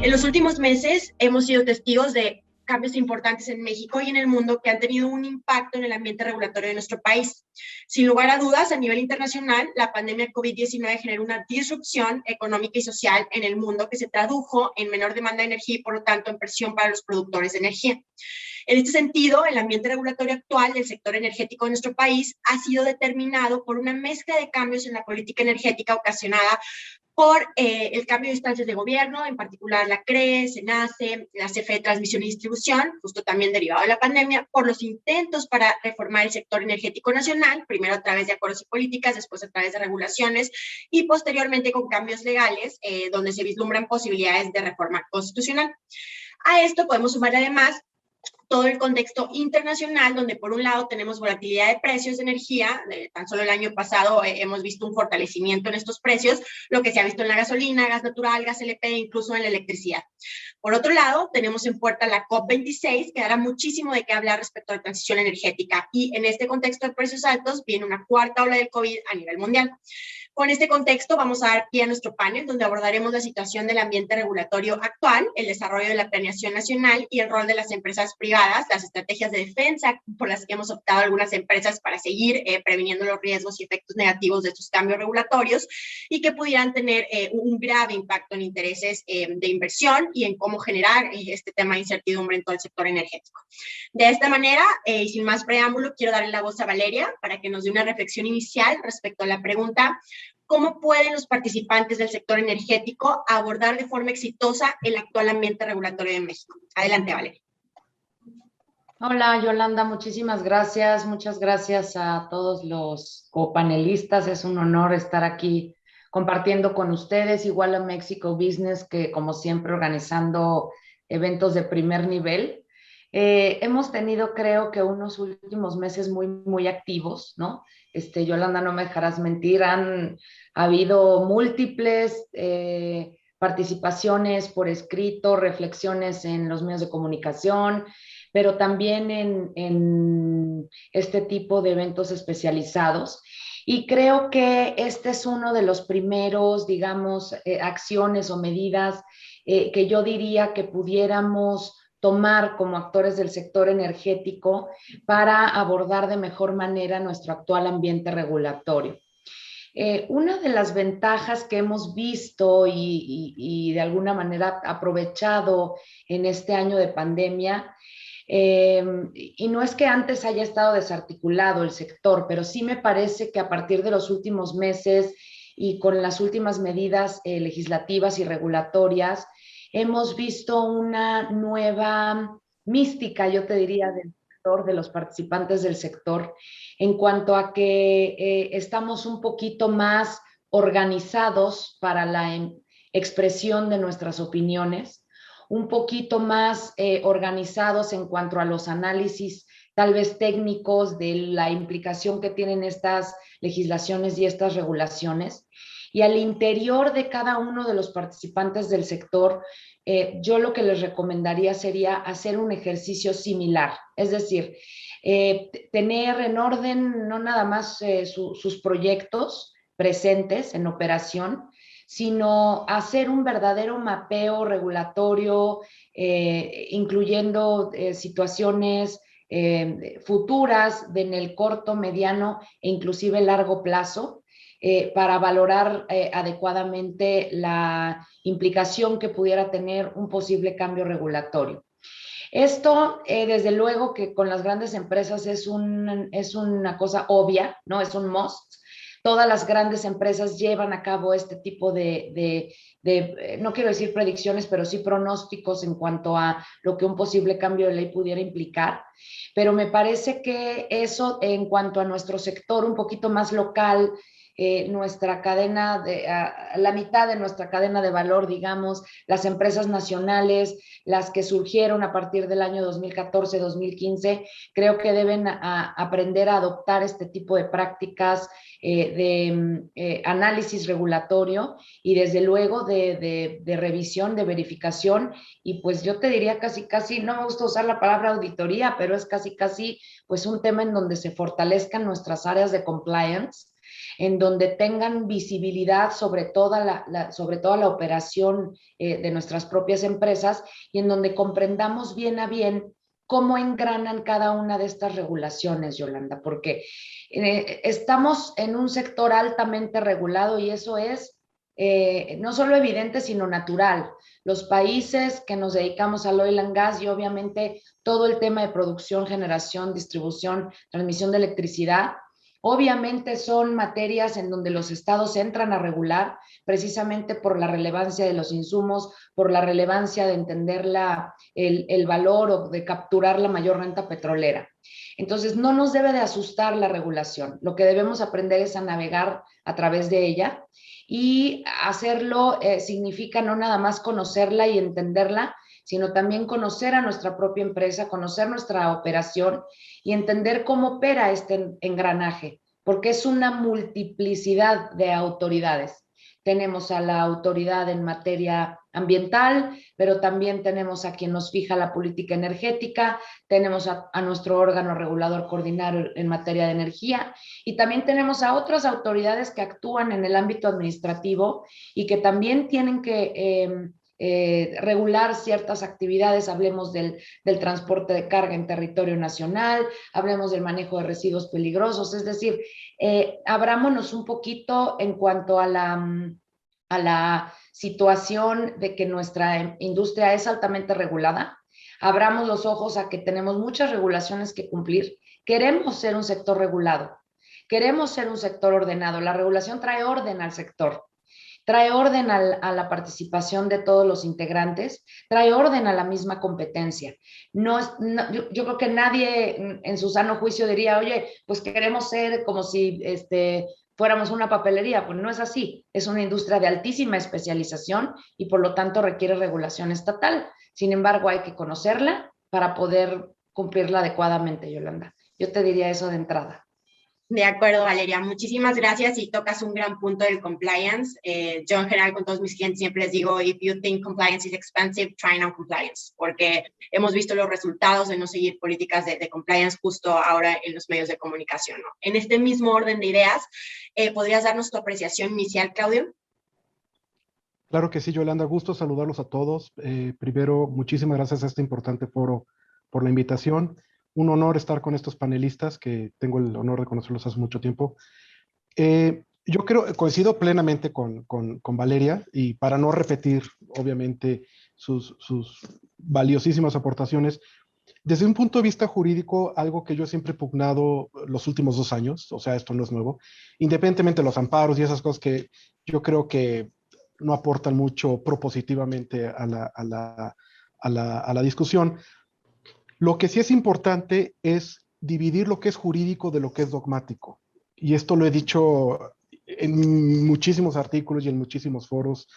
En los últimos meses hemos sido testigos de cambios importantes en México y en el mundo que han tenido un impacto en el ambiente regulatorio de nuestro país. Sin lugar a dudas, a nivel internacional, la pandemia COVID-19 generó una disrupción económica y social en el mundo que se tradujo en menor demanda de energía y, por lo tanto, en presión para los productores de energía. En este sentido, el ambiente regulatorio actual del sector energético de nuestro país ha sido determinado por una mezcla de cambios en la política energética ocasionada por el cambio de instancias de gobierno, en particular la CRE, SENACE, la CFE de Transmisión y Distribución, justo también derivado de la pandemia, por los intentos para reformar el sector energético nacional, primero a través de acuerdos y políticas, después a través de regulaciones y posteriormente con cambios legales, donde se vislumbran posibilidades de reforma constitucional. A esto podemos sumar además todo el contexto internacional, donde por un lado tenemos volatilidad de precios de energía, tan solo el año pasado hemos visto un fortalecimiento en estos precios, lo que se ha visto en la gasolina, gas natural, gas LP, incluso en la electricidad. Por otro lado, tenemos en puerta la COP26, que dará muchísimo de qué hablar respecto a la transición energética, y en este contexto de precios altos viene una cuarta ola del COVID a nivel mundial. Con este contexto vamos a dar pie a nuestro panel, donde abordaremos la situación del ambiente regulatorio actual, el desarrollo de la planeación nacional y el rol de las empresas privadas, las estrategias de defensa por las que hemos optado algunas empresas para seguir previniendo los riesgos y efectos negativos de estos cambios regulatorios y que pudieran tener un grave impacto en intereses de inversión y en cómo generar este tema de incertidumbre en todo el sector energético. De esta manera, y sin más preámbulo, quiero darle la voz a Valeria para que nos dé una reflexión inicial respecto a la pregunta: ¿cómo pueden los participantes del sector energético abordar de forma exitosa el actual ambiente regulatorio de México? Adelante, Valeria. Hola, Yolanda, muchísimas gracias. Muchas gracias a todos los copanelistas. Es un honor estar aquí compartiendo con ustedes, igual a Mexico Business, que como siempre organizando eventos de primer nivel. Hemos tenido, creo que unos últimos meses muy activos, ¿no? Yolanda, no me dejarás mentir, han habido múltiples participaciones por escrito, reflexiones en los medios de comunicación, pero también en este tipo de eventos especializados. Y creo que este es uno de los primeros, digamos, acciones o medidas que yo diría que pudiéramos tomar como actores del sector energético para abordar de mejor manera nuestro actual ambiente regulatorio. Una de las ventajas que hemos visto y de alguna manera aprovechado en este año de pandemia, y no es que antes haya estado desarticulado el sector, pero sí me parece que a partir de los últimos meses y con las últimas medidas legislativas y regulatorias, hemos visto una nueva mística, yo te diría, del sector, de los participantes del sector, en cuanto a que estamos un poquito más organizados para la expresión de nuestras opiniones, un poquito más organizados en cuanto a los análisis tal vez técnicos de la implicación que tienen estas legislaciones y estas regulaciones. Y al interior de cada uno de los participantes del sector, yo lo que les recomendaría sería hacer un ejercicio similar, es decir, tener en orden no nada más sus proyectos presentes en operación, sino hacer un verdadero mapeo regulatorio, incluyendo situaciones futuras en el corto, mediano e inclusive largo plazo, para valorar adecuadamente la implicación que pudiera tener un posible cambio regulatorio. Esto, desde luego que con las grandes empresas es una cosa obvia, ¿no? Es un must. Todas las grandes empresas llevan a cabo este tipo no quiero decir predicciones, pero sí pronósticos en cuanto a lo que un posible cambio de ley pudiera implicar. Pero me parece que eso, en cuanto a nuestro sector un poquito más local, nuestra cadena, la mitad de nuestra cadena de valor, digamos, las empresas nacionales, las que surgieron a partir del año 2014-2015, creo que deben aprender a adoptar este tipo de prácticas de análisis regulatorio y desde luego de revisión, de verificación, y pues yo te diría casi, no me gusta usar la palabra auditoría, pero es casi pues un tema en donde se fortalezcan nuestras áreas de compliance en donde tengan visibilidad sobre toda la operación de nuestras propias empresas y en donde comprendamos bien a bien cómo engranan cada una de estas regulaciones, Yolanda, porque estamos en un sector altamente regulado y eso es no solo evidente, sino natural. Los países que nos dedicamos al oil and gas y obviamente todo el tema de producción, generación, distribución, transmisión de electricidad, obviamente son materias en donde los estados entran a regular precisamente por la relevancia de los insumos, por la relevancia de entender el valor o de capturar la mayor renta petrolera. Entonces, no nos debe de asustar la regulación. Lo que debemos aprender es a navegar a través de ella y hacerlo significa no nada más conocerla y entenderla, sino también conocer a nuestra propia empresa, conocer nuestra operación y entender cómo opera este engranaje, porque es una multiplicidad de autoridades. Tenemos a la autoridad en materia ambiental, pero también tenemos a quien nos fija la política energética, tenemos a nuestro órgano regulador coordinador en materia de energía y también tenemos a otras autoridades que actúan en el ámbito administrativo y que también tienen que regular ciertas actividades, hablemos del transporte de carga en territorio nacional, hablemos del manejo de residuos peligrosos, es decir, abrámonos un poquito en cuanto a la situación de que nuestra industria es altamente regulada, abramos los ojos a que tenemos muchas regulaciones que cumplir, queremos ser un sector regulado, queremos ser un sector ordenado, la regulación trae orden al sector, trae orden a la participación de todos los integrantes, trae orden a la misma competencia. Yo creo que nadie en su sano juicio diría, oye, pues queremos ser como si fuéramos una papelería. Pues no es así, es una industria de altísima especialización y por lo tanto requiere regulación estatal. Sin embargo, hay que conocerla para poder cumplirla adecuadamente, Yolanda. Yo te diría eso de entrada. De acuerdo, Valeria. Muchísimas gracias y tocas un gran punto del compliance. Yo en general con todos mis clientes siempre les digo, if you think compliance is expensive, try non-compliance, porque hemos visto los resultados de no seguir políticas de compliance justo ahora en los medios de comunicación, ¿no? En este mismo orden de ideas, ¿podrías darnos tu apreciación inicial, Claudio? Claro que sí, Yolanda. Gusto saludarlos a todos. Primero, muchísimas gracias a este importante foro por la invitación. Un honor estar con estos panelistas que tengo el honor de conocerlos hace mucho tiempo. Yo coincido plenamente con Valeria y para no repetir, obviamente, sus valiosísimas aportaciones, desde un punto de vista jurídico, algo que yo siempre he pugnado los últimos 2 años, o sea, esto no es nuevo, independientemente de los amparos y esas cosas que yo creo que no aportan mucho propositivamente a la discusión. Lo que sí es importante es dividir lo que es jurídico de lo que es dogmático. Y esto lo he dicho en muchísimos artículos y en muchísimos foros,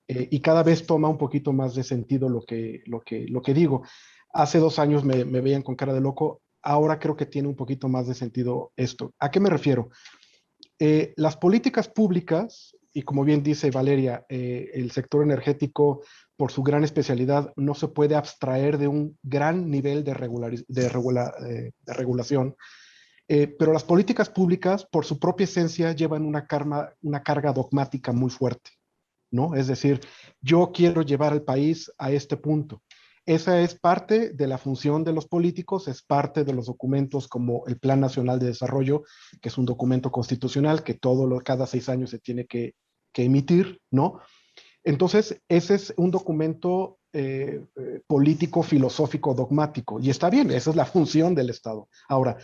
y cada vez toma un poquito más de sentido lo que digo. Hace 2 años me veían con cara de loco, ahora creo que tiene un poquito más de sentido esto. ¿A qué me refiero? Las políticas públicas, y como bien dice Valeria, el sector energético, por su gran especialidad, no se puede abstraer de un gran nivel de regulación, pero las políticas públicas, por su propia esencia, llevan una carga dogmática muy fuerte, ¿no? Es decir, yo quiero llevar al país a este punto. Esa es parte de la función de los políticos, es parte de los documentos como el Plan Nacional de Desarrollo, que es un documento constitucional que cada 6 años se tiene que emitir, ¿no? Entonces, ese es un documento político, filosófico, dogmático, y está bien, esa es la función del Estado. Ahora,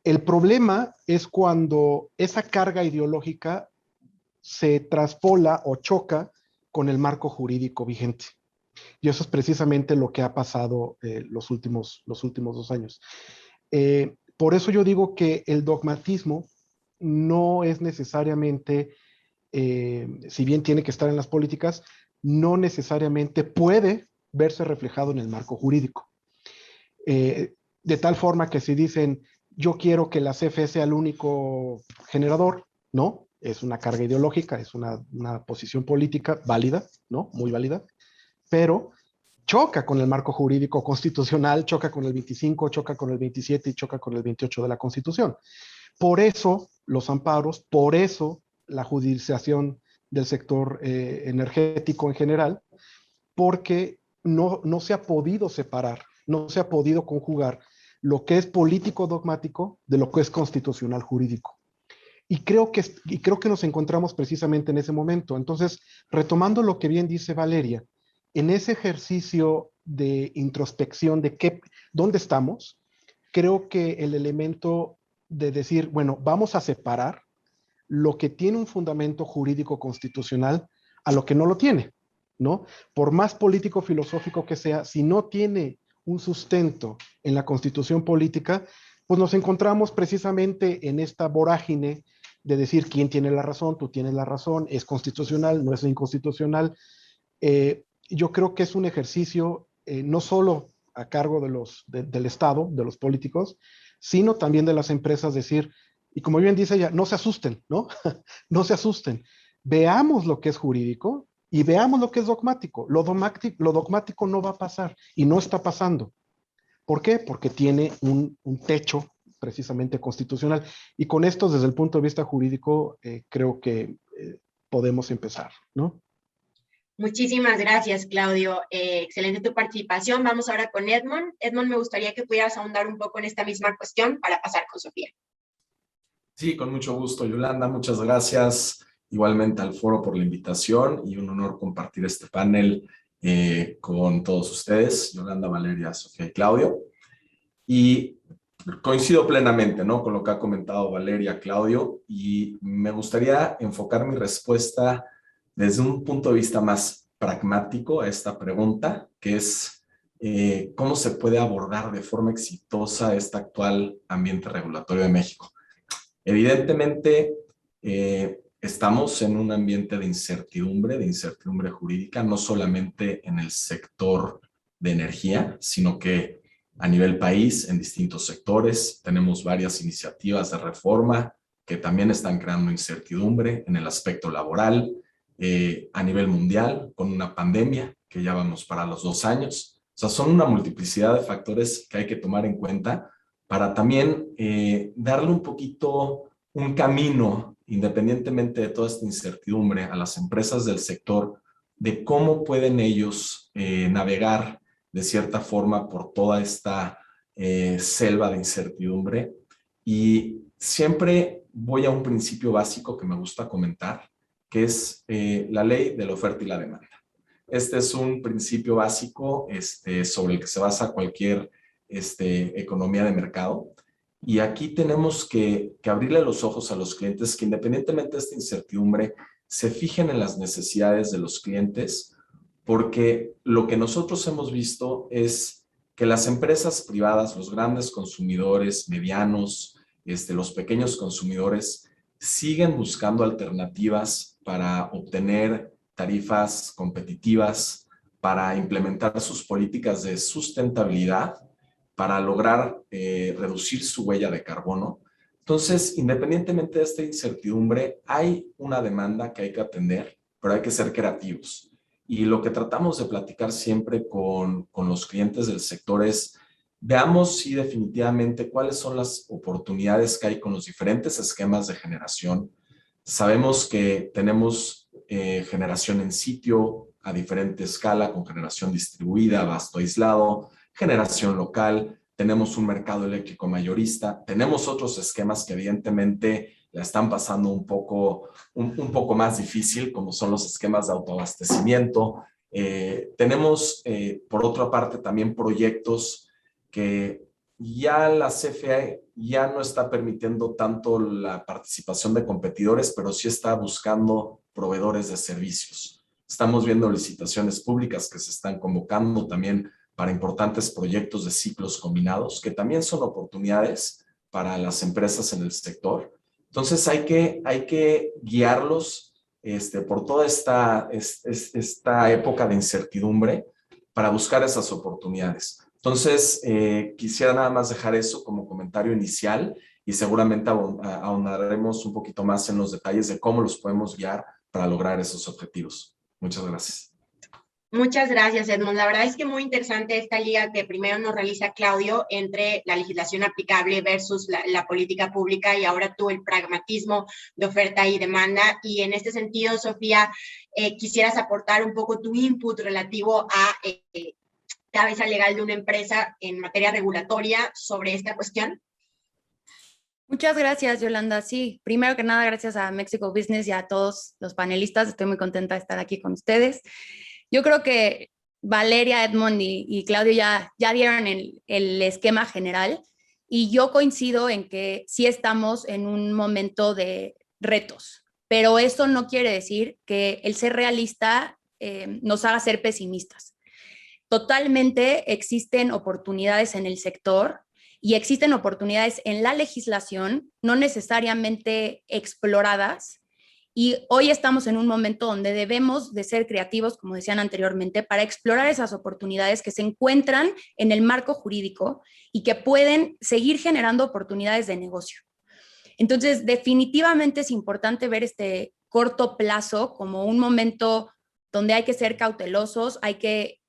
el problema es cuando esa carga ideológica se traspola o choca con el marco jurídico vigente. Y eso es precisamente lo que ha pasado los últimos 2 años. Por eso yo digo que el dogmatismo no es necesariamente, si bien tiene que estar en las políticas, no necesariamente puede verse reflejado en el marco jurídico. De tal forma que si dicen, yo quiero que la CFE sea el único generador, ¿no? Es una carga ideológica, es una posición política válida, ¿no? Muy válida, pero choca con el marco jurídico constitucional, choca con el 25, choca con el 27 y choca con el 28 de la Constitución. Por eso, los amparos, por eso la judicialización del sector energético en general, porque no se ha podido separar, no se ha podido conjugar lo que es político dogmático de lo que es constitucional jurídico. Y creo que nos encontramos precisamente en ese momento. Entonces, retomando lo que bien dice Valeria, en ese ejercicio de introspección de dónde estamos, creo que el elemento de decir, bueno, vamos a separar lo que tiene un fundamento jurídico constitucional a lo que no lo tiene, ¿no? Por más político filosófico que sea, si no tiene un sustento en la constitución política, pues nos encontramos precisamente en esta vorágine de decir quién tiene la razón, tú tienes la razón, es constitucional, no es inconstitucional. Yo creo que es un ejercicio no solo a cargo del Estado, de los políticos, sino también de las empresas, decir, y como bien dice ella, no se asusten, ¿no? No se asusten. Veamos lo que es jurídico y veamos lo que es dogmático. Lo dogmático no va a pasar y no está pasando. ¿Por qué? Porque tiene un techo precisamente constitucional. Y con esto, desde el punto de vista jurídico, creo que podemos empezar, ¿no? Muchísimas gracias, Claudio. Excelente tu participación. Vamos ahora con Edmond. Edmond, me gustaría que pudieras ahondar un poco en esta misma cuestión para pasar con Sofía. Sí, con mucho gusto, Yolanda. Muchas gracias igualmente al foro por la invitación y un honor compartir este panel con todos ustedes, Yolanda, Valeria, Sofía y Claudio. Y coincido plenamente, ¿no?, con lo que ha comentado Valeria, Claudio, y me gustaría enfocar mi respuesta desde un punto de vista más pragmático a esta pregunta, que es cómo se puede abordar de forma exitosa este actual ambiente regulatorio de México. Evidentemente, estamos en un ambiente de incertidumbre jurídica, no solamente en el sector de energía, sino que a nivel país, en distintos sectores, tenemos varias iniciativas de reforma que también están creando incertidumbre en el aspecto laboral, a nivel mundial, con una pandemia que ya vamos para los 2 años. O sea, son una multiplicidad de factores que hay que tomar en cuenta para también darle un poquito un camino, independientemente de toda esta incertidumbre, a las empresas del sector, de cómo pueden ellos navegar de cierta forma por toda esta selva de incertidumbre. Y siempre voy a un principio básico que me gusta comentar, que es la ley de la oferta y la demanda. Este es un principio básico sobre el que se basa cualquier economía de mercado. Y aquí tenemos que abrirle los ojos a los clientes, que independientemente de esta incertidumbre, se fijen en las necesidades de los clientes, porque lo que nosotros hemos visto es que las empresas privadas, los grandes consumidores, medianos, los pequeños consumidores, siguen buscando alternativas para obtener tarifas competitivas, para implementar sus políticas de sustentabilidad, para lograr reducir su huella de carbono. Entonces, independientemente de esta incertidumbre, hay una demanda que hay que atender, pero hay que ser creativos. Y lo que tratamos de platicar siempre con los clientes del sector es, veamos si definitivamente cuáles son las oportunidades que hay con los diferentes esquemas de generación. Sabemos que tenemos generación en sitio a diferente escala, con generación distribuida, abasto aislado, generación local, tenemos un mercado eléctrico mayorista, tenemos otros esquemas que evidentemente la están pasando un poco más difícil, como son los esquemas de autoabastecimiento. Tenemos, por otra parte, también proyectos que ya la CFE ya no está permitiendo tanto la participación de competidores, pero sí está buscando proveedores de servicios. Estamos viendo licitaciones públicas que se están convocando también para importantes proyectos de ciclos combinados, que también son oportunidades para las empresas en el sector. Entonces hay que guiarlos por toda esta época de incertidumbre para buscar esas oportunidades. Entonces, quisiera nada más dejar eso como comentario inicial y seguramente ahondaremos un poquito más en los detalles de cómo los podemos guiar para lograr esos objetivos. Muchas gracias. Muchas gracias, Edmond. La verdad es que muy interesante esta liga que primero nos realiza Claudio entre la legislación aplicable versus la política pública y ahora tú el pragmatismo de oferta y demanda. Y en este sentido, Sofía, quisieras aportar un poco tu input relativo a cabeza legal de una empresa en materia regulatoria sobre esta cuestión. Muchas gracias, Yolanda. Sí, primero que nada, gracias a Mexico Business y a todos los panelistas. Estoy muy contenta de estar aquí con ustedes. Yo creo que Valeria, Edmond y Claudio ya dieron el esquema general y yo coincido en que sí estamos en un momento de retos, pero eso no quiere decir que el ser realista nos haga ser pesimistas. Totalmente existen oportunidades en el sector y existen oportunidades en la legislación, no necesariamente exploradas. Y hoy estamos en un momento donde debemos de ser creativos, como decían anteriormente, para explorar esas oportunidades que se encuentran en el marco jurídico y que pueden seguir generando oportunidades de negocio. Entonces, definitivamente es importante ver este corto plazo como un momento donde hay que ser cautelosos, hay que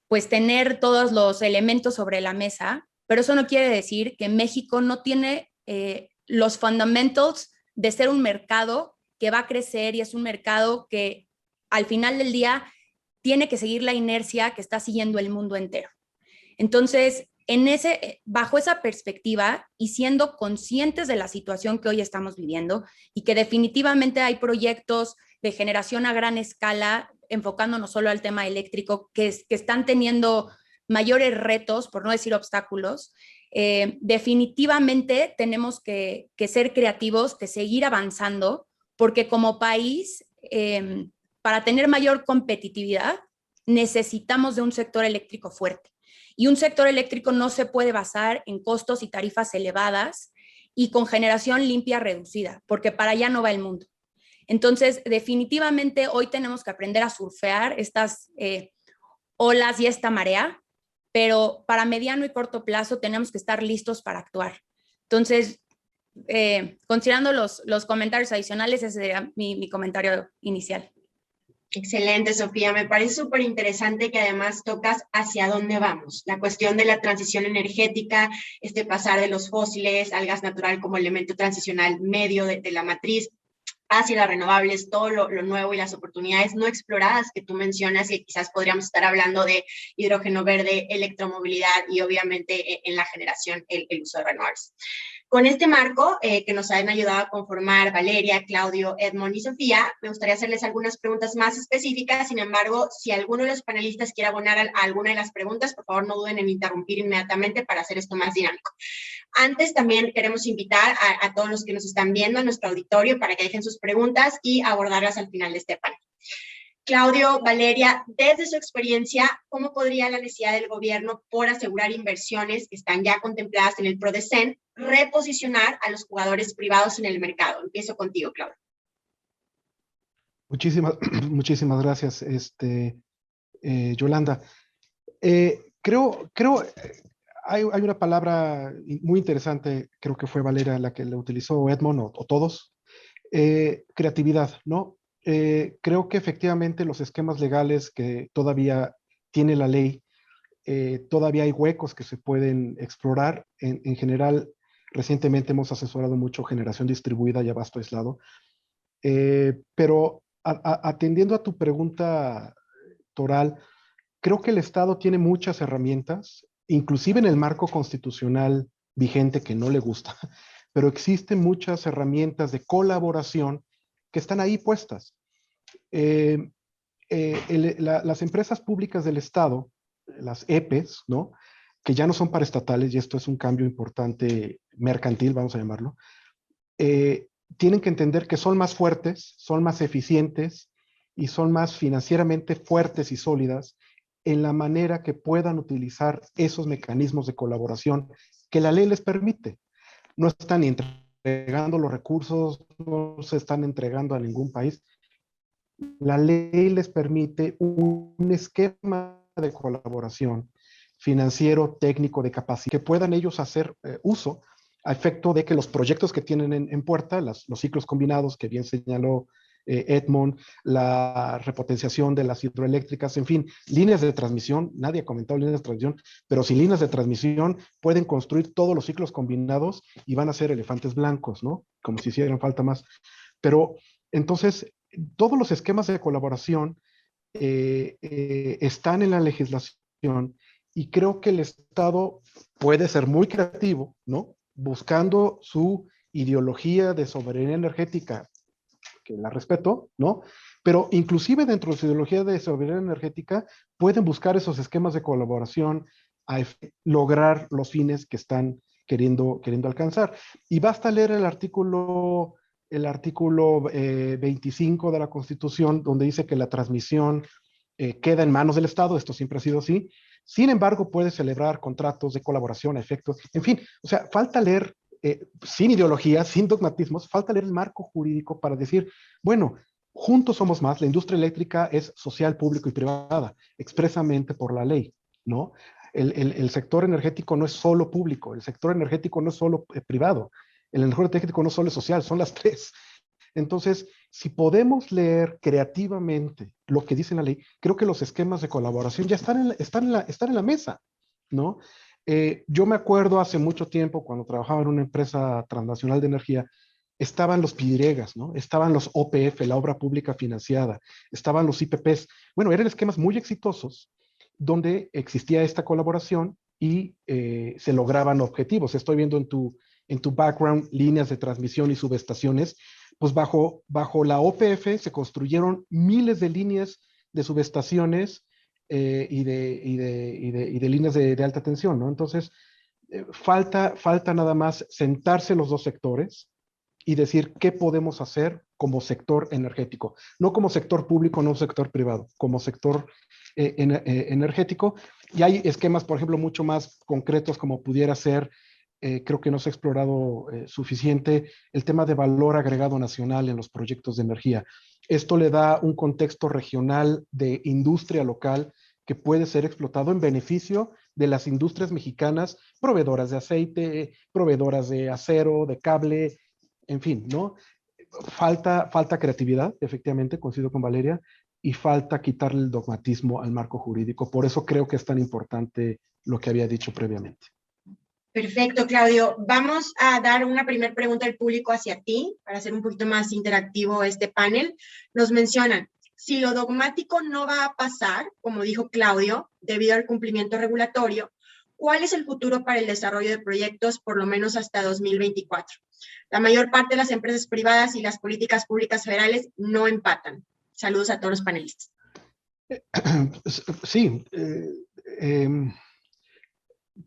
pues tener todos los elementos sobre la mesa, pero eso no quiere decir que México no tiene los fundamentals de ser un mercado que va a crecer y es un mercado que al final del día tiene que seguir la inercia que está siguiendo el mundo entero. Entonces, bajo esa perspectiva y siendo conscientes de la situación que hoy estamos viviendo y que definitivamente hay proyectos de generación a gran escala, enfocándonos solo al tema eléctrico, que están teniendo mayores retos, por no decir obstáculos, definitivamente tenemos que ser creativos, que seguir avanzando, porque como país, para tener mayor competitividad, necesitamos de un sector eléctrico fuerte. Y un sector eléctrico no se puede basar en costos y tarifas elevadas y con generación limpia reducida, porque para allá no va el mundo. Entonces, definitivamente hoy tenemos que aprender a surfear estas olas y esta marea, pero para mediano y corto plazo tenemos que estar listos para actuar. Entonces, considerando los comentarios adicionales, ese sería mi comentario inicial. Excelente, Sofía. Me parece súper interesante que además tocas hacia dónde vamos. La cuestión de la transición energética, pasar de los fósiles al gas natural como elemento transicional medio de la matriz, hacia las renovables, todo lo nuevo y las oportunidades no exploradas que tú mencionas, y quizás podríamos estar hablando de hidrógeno verde, electromovilidad y obviamente en la generación el uso de renovables. Con este marco que nos han ayudado a conformar Valeria, Claudio, Edmond y Sofía, me gustaría hacerles algunas preguntas más específicas. Sin embargo, si alguno de los panelistas quiere abonar a alguna de las preguntas, por favor no duden en interrumpir inmediatamente para hacer esto más dinámico. Antes también queremos invitar a todos los que nos están viendo, a nuestro auditorio, para que dejen sus preguntas y abordarlas al final de este panel. Claudio, Valeria, desde su experiencia, ¿cómo podría la necesidad del gobierno por asegurar inversiones que están ya contempladas en el PRODECEN reposicionar a los jugadores privados en el mercado? Empiezo contigo, Claudio. Muchísimas gracias, Yolanda. Creo hay una palabra muy interesante, creo que fue Valeria la que la utilizó, Edmond o todos, creatividad, ¿no? Creo que efectivamente los esquemas legales que todavía tiene la ley, todavía hay huecos que se pueden explorar. En general, recientemente hemos asesorado mucho generación distribuida y abasto aislado. Pero atendiendo a tu pregunta, Toral, creo que el Estado tiene muchas herramientas, inclusive en el marco constitucional vigente que no le gusta, pero existen muchas herramientas de colaboración que están ahí puestas. Las empresas públicas del Estado, las EPEs, ¿no?, que ya no son paraestatales, y esto es un cambio importante mercantil, vamos a llamarlo, tienen que entender que son más fuertes, son más eficientes y son más financieramente fuertes y sólidas en la manera que puedan utilizar esos mecanismos de colaboración que la ley les permite. No están ni entregando los recursos, no se están entregando a ningún país. La ley les permite un esquema de colaboración financiero, técnico, de capacidad, que puedan ellos hacer uso a efecto de que los proyectos que tienen en puerta, los ciclos combinados que bien señaló Edmond, la repotenciación de las hidroeléctricas, en fin, líneas de transmisión, nadie ha comentado líneas de transmisión, pero sin líneas de transmisión pueden construir todos los ciclos combinados y van a ser elefantes blancos, ¿no? Como si hicieran falta más. Pero entonces, todos los esquemas de colaboración están en la legislación y creo que el Estado puede ser muy creativo, ¿no? Buscando su ideología de soberanía energética, que la respeto, ¿no? Pero inclusive dentro de su ideología de soberanía energética pueden buscar esos esquemas de colaboración a lograr los fines que están queriendo alcanzar. Y basta leer el artículo 25 de la Constitución, donde dice que la transmisión queda en manos del Estado, esto siempre ha sido así. Sin embargo, puede celebrar contratos de colaboración a efectos, en fin, o sea, falta leer, sin ideología, sin dogmatismos, falta leer el marco jurídico para decir, bueno, juntos somos más, la industria eléctrica es social, público y privada, expresamente por la ley, ¿no? El sector energético no es solo público, el sector energético no es solo privado, el energético no solo es social, son las tres. Entonces, si podemos leer creativamente lo que dice la ley, creo que los esquemas de colaboración ya están en la mesa, ¿no? Yo me acuerdo hace mucho tiempo, cuando trabajaba en una empresa transnacional de energía, estaban los PIDREGAS, ¿no? Estaban los OPF, la obra pública financiada, estaban los IPPs. Bueno, eran esquemas muy exitosos donde existía esta colaboración y se lograban objetivos. Estoy viendo en tu background líneas de transmisión y subestaciones, pues bajo la OPF se construyeron miles de líneas de subestaciones y de líneas de alta tensión, ¿no? Entonces, falta nada más sentarse los dos sectores y decir qué podemos hacer como sector energético, no como sector público, no sector privado, como sector energético. Y hay esquemas, por ejemplo, mucho más concretos como pudiera ser, creo que no se ha explorado suficiente, el tema de valor agregado nacional en los proyectos de energía. Esto le da un contexto regional de industria local que puede ser explotado en beneficio de las industrias mexicanas, proveedoras de aceite, proveedoras de acero, de cable, en fin, ¿no? Falta creatividad, efectivamente, coincido con Valeria, y falta quitarle el dogmatismo al marco jurídico. Por eso creo que es tan importante lo que había dicho previamente. Perfecto, Claudio. Vamos a dar una primera pregunta del público hacia ti para hacer un poquito más interactivo este panel. Nos mencionan, si lo dogmático no va a pasar, como dijo Claudio, debido al cumplimiento regulatorio, ¿cuál es el futuro para el desarrollo de proyectos por lo menos hasta 2024? La mayor parte de las empresas privadas y las políticas públicas federales no empatan. Saludos a todos los panelistas. Sí,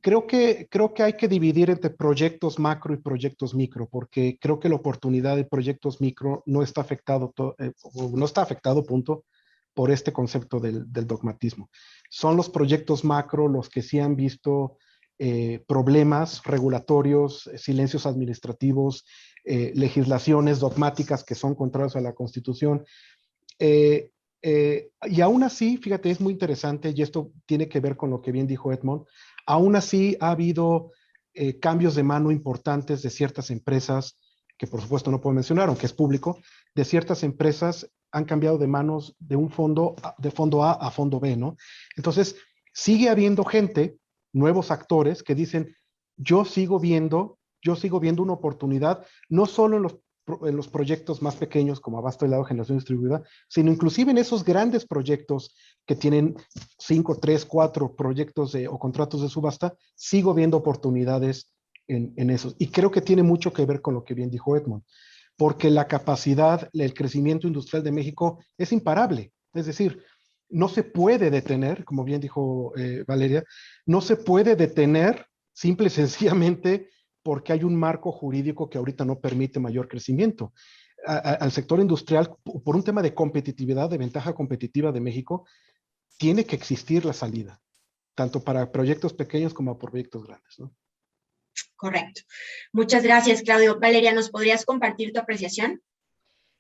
creo que hay que dividir entre proyectos macro y proyectos micro, porque creo que la oportunidad de proyectos micro no está afectado, punto, por este concepto del dogmatismo. Son los proyectos macro los que sí han visto problemas regulatorios, silencios administrativos, legislaciones dogmáticas que son contrarias a la Constitución. Y aún así, fíjate, es muy interesante, y esto tiene que ver con lo que bien dijo Edmond, aún así ha habido cambios de mano importantes de ciertas empresas, que por supuesto no puedo mencionar, aunque es público, de ciertas empresas han cambiado de manos de fondo A a fondo B, ¿no? Entonces, sigue habiendo gente, nuevos actores, que dicen, yo sigo viendo una oportunidad, no solo en los proyectos más pequeños como Abasto Helado, Generación Distribuida, sino inclusive en esos grandes proyectos que tienen 5, 3, 4 proyectos o contratos de subasta, sigo viendo oportunidades en esos. Y creo que tiene mucho que ver con lo que bien dijo Edmond, porque la capacidad, el crecimiento industrial de México es imparable. Es decir, no se puede detener, como bien dijo Valeria, no se puede detener simple y sencillamente porque hay un marco jurídico que ahorita no permite mayor crecimiento. Al sector industrial, por un tema de competitividad, de ventaja competitiva de México, tiene que existir la salida, tanto para proyectos pequeños como para proyectos grandes, ¿no? Correcto. Muchas gracias, Claudio. Valeria, ¿nos podrías compartir tu apreciación?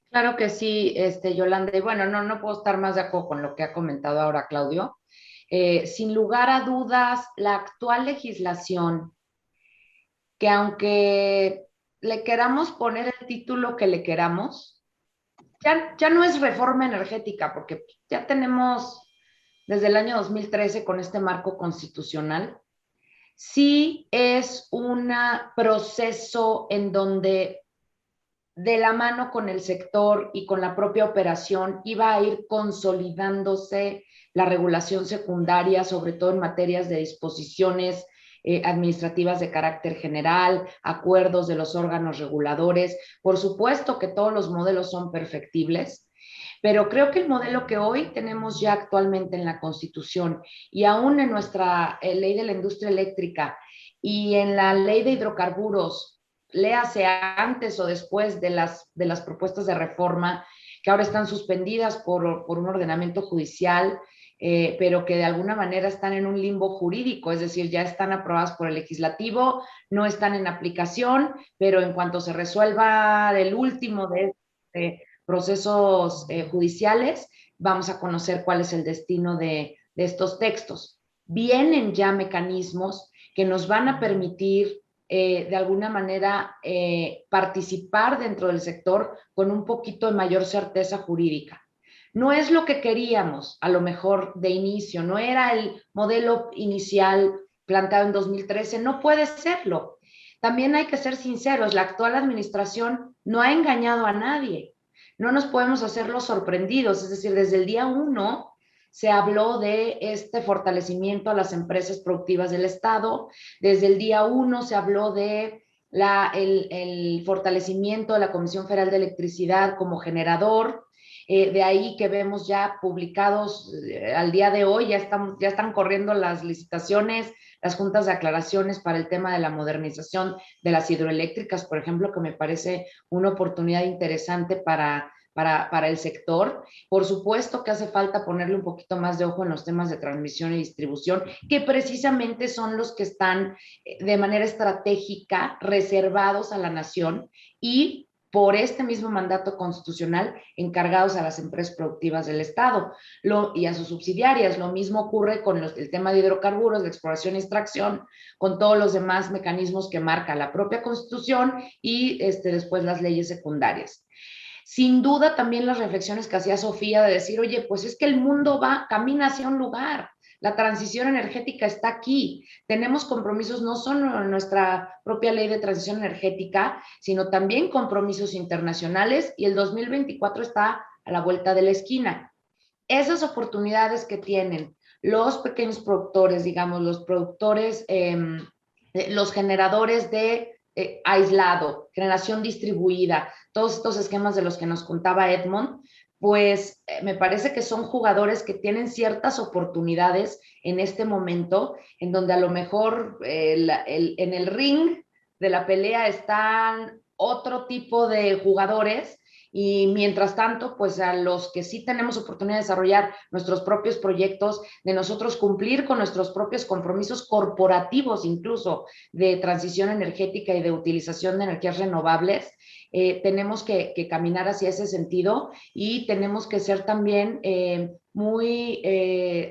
Claro que sí, Yolanda. Y bueno, no puedo estar más de acuerdo con lo que ha comentado ahora Claudio. Sin lugar a dudas, la actual legislación, que aunque le queramos poner el título que le queramos, ya no es reforma energética, porque ya tenemos desde el año 2013 con este marco constitucional. Sí es un proceso en donde de la mano con el sector y con la propia operación iba a ir consolidándose la regulación secundaria, sobre todo en materias de disposiciones administrativas de carácter general, acuerdos de los órganos reguladores. Por supuesto que todos los modelos son perfectibles, pero creo que el modelo que hoy tenemos ya actualmente en la Constitución y aún en nuestra ley de la industria eléctrica y en la ley de hidrocarburos, léase antes o después de las propuestas de reforma que ahora están suspendidas por un ordenamiento judicial, pero que de alguna manera están en un limbo jurídico, es decir, ya están aprobadas por el legislativo, no están en aplicación, pero en cuanto se resuelva del último de procesos judiciales, vamos a conocer cuál es el destino de estos textos. Vienen ya mecanismos que nos van a permitir de alguna manera participar dentro del sector con un poquito de mayor certeza jurídica. No es lo que queríamos, a lo mejor de inicio, no era el modelo inicial planteado en 2013, no puede serlo. También hay que ser sinceros, la actual administración no ha engañado a nadie. No nos podemos hacer los sorprendidos, es decir, desde el día 1 se habló de este fortalecimiento a las empresas productivas del Estado, desde el día 1 se habló de el fortalecimiento de la Comisión Federal de Electricidad como generador, de ahí que vemos ya publicados al día de hoy, ya están corriendo las licitaciones, las juntas de aclaraciones para el tema de la modernización de las hidroeléctricas, por ejemplo, que me parece una oportunidad interesante para el sector. Por supuesto que hace falta ponerle un poquito más de ojo en los temas de transmisión y distribución, que precisamente son los que están de manera estratégica reservados a la nación y por este mismo mandato constitucional encargados a las empresas productivas del Estado y a sus subsidiarias. Lo mismo ocurre con el tema de hidrocarburos, de exploración y extracción, con todos los demás mecanismos que marca la propia Constitución y después las leyes secundarias. Sin duda también las reflexiones que hacía Sofía de decir, oye, pues es que el mundo camina hacia un lugar, la transición energética está aquí, tenemos compromisos no solo en nuestra propia ley de transición energética, sino también compromisos internacionales y el 2024 está a la vuelta de la esquina. Esas oportunidades que tienen los pequeños productores, digamos, los productores, los generadores de aislado, generación distribuida, todos estos esquemas de los que nos contaba Edmond, pues me parece que son jugadores que tienen ciertas oportunidades en este momento, en donde a lo mejor en el ring de la pelea están otro tipo de jugadores y mientras tanto, pues a los que sí tenemos oportunidad de desarrollar nuestros propios proyectos, de nosotros cumplir con nuestros propios compromisos corporativos, incluso de transición energética y de utilización de energías renovables, tenemos que caminar hacia ese sentido y tenemos que ser también muy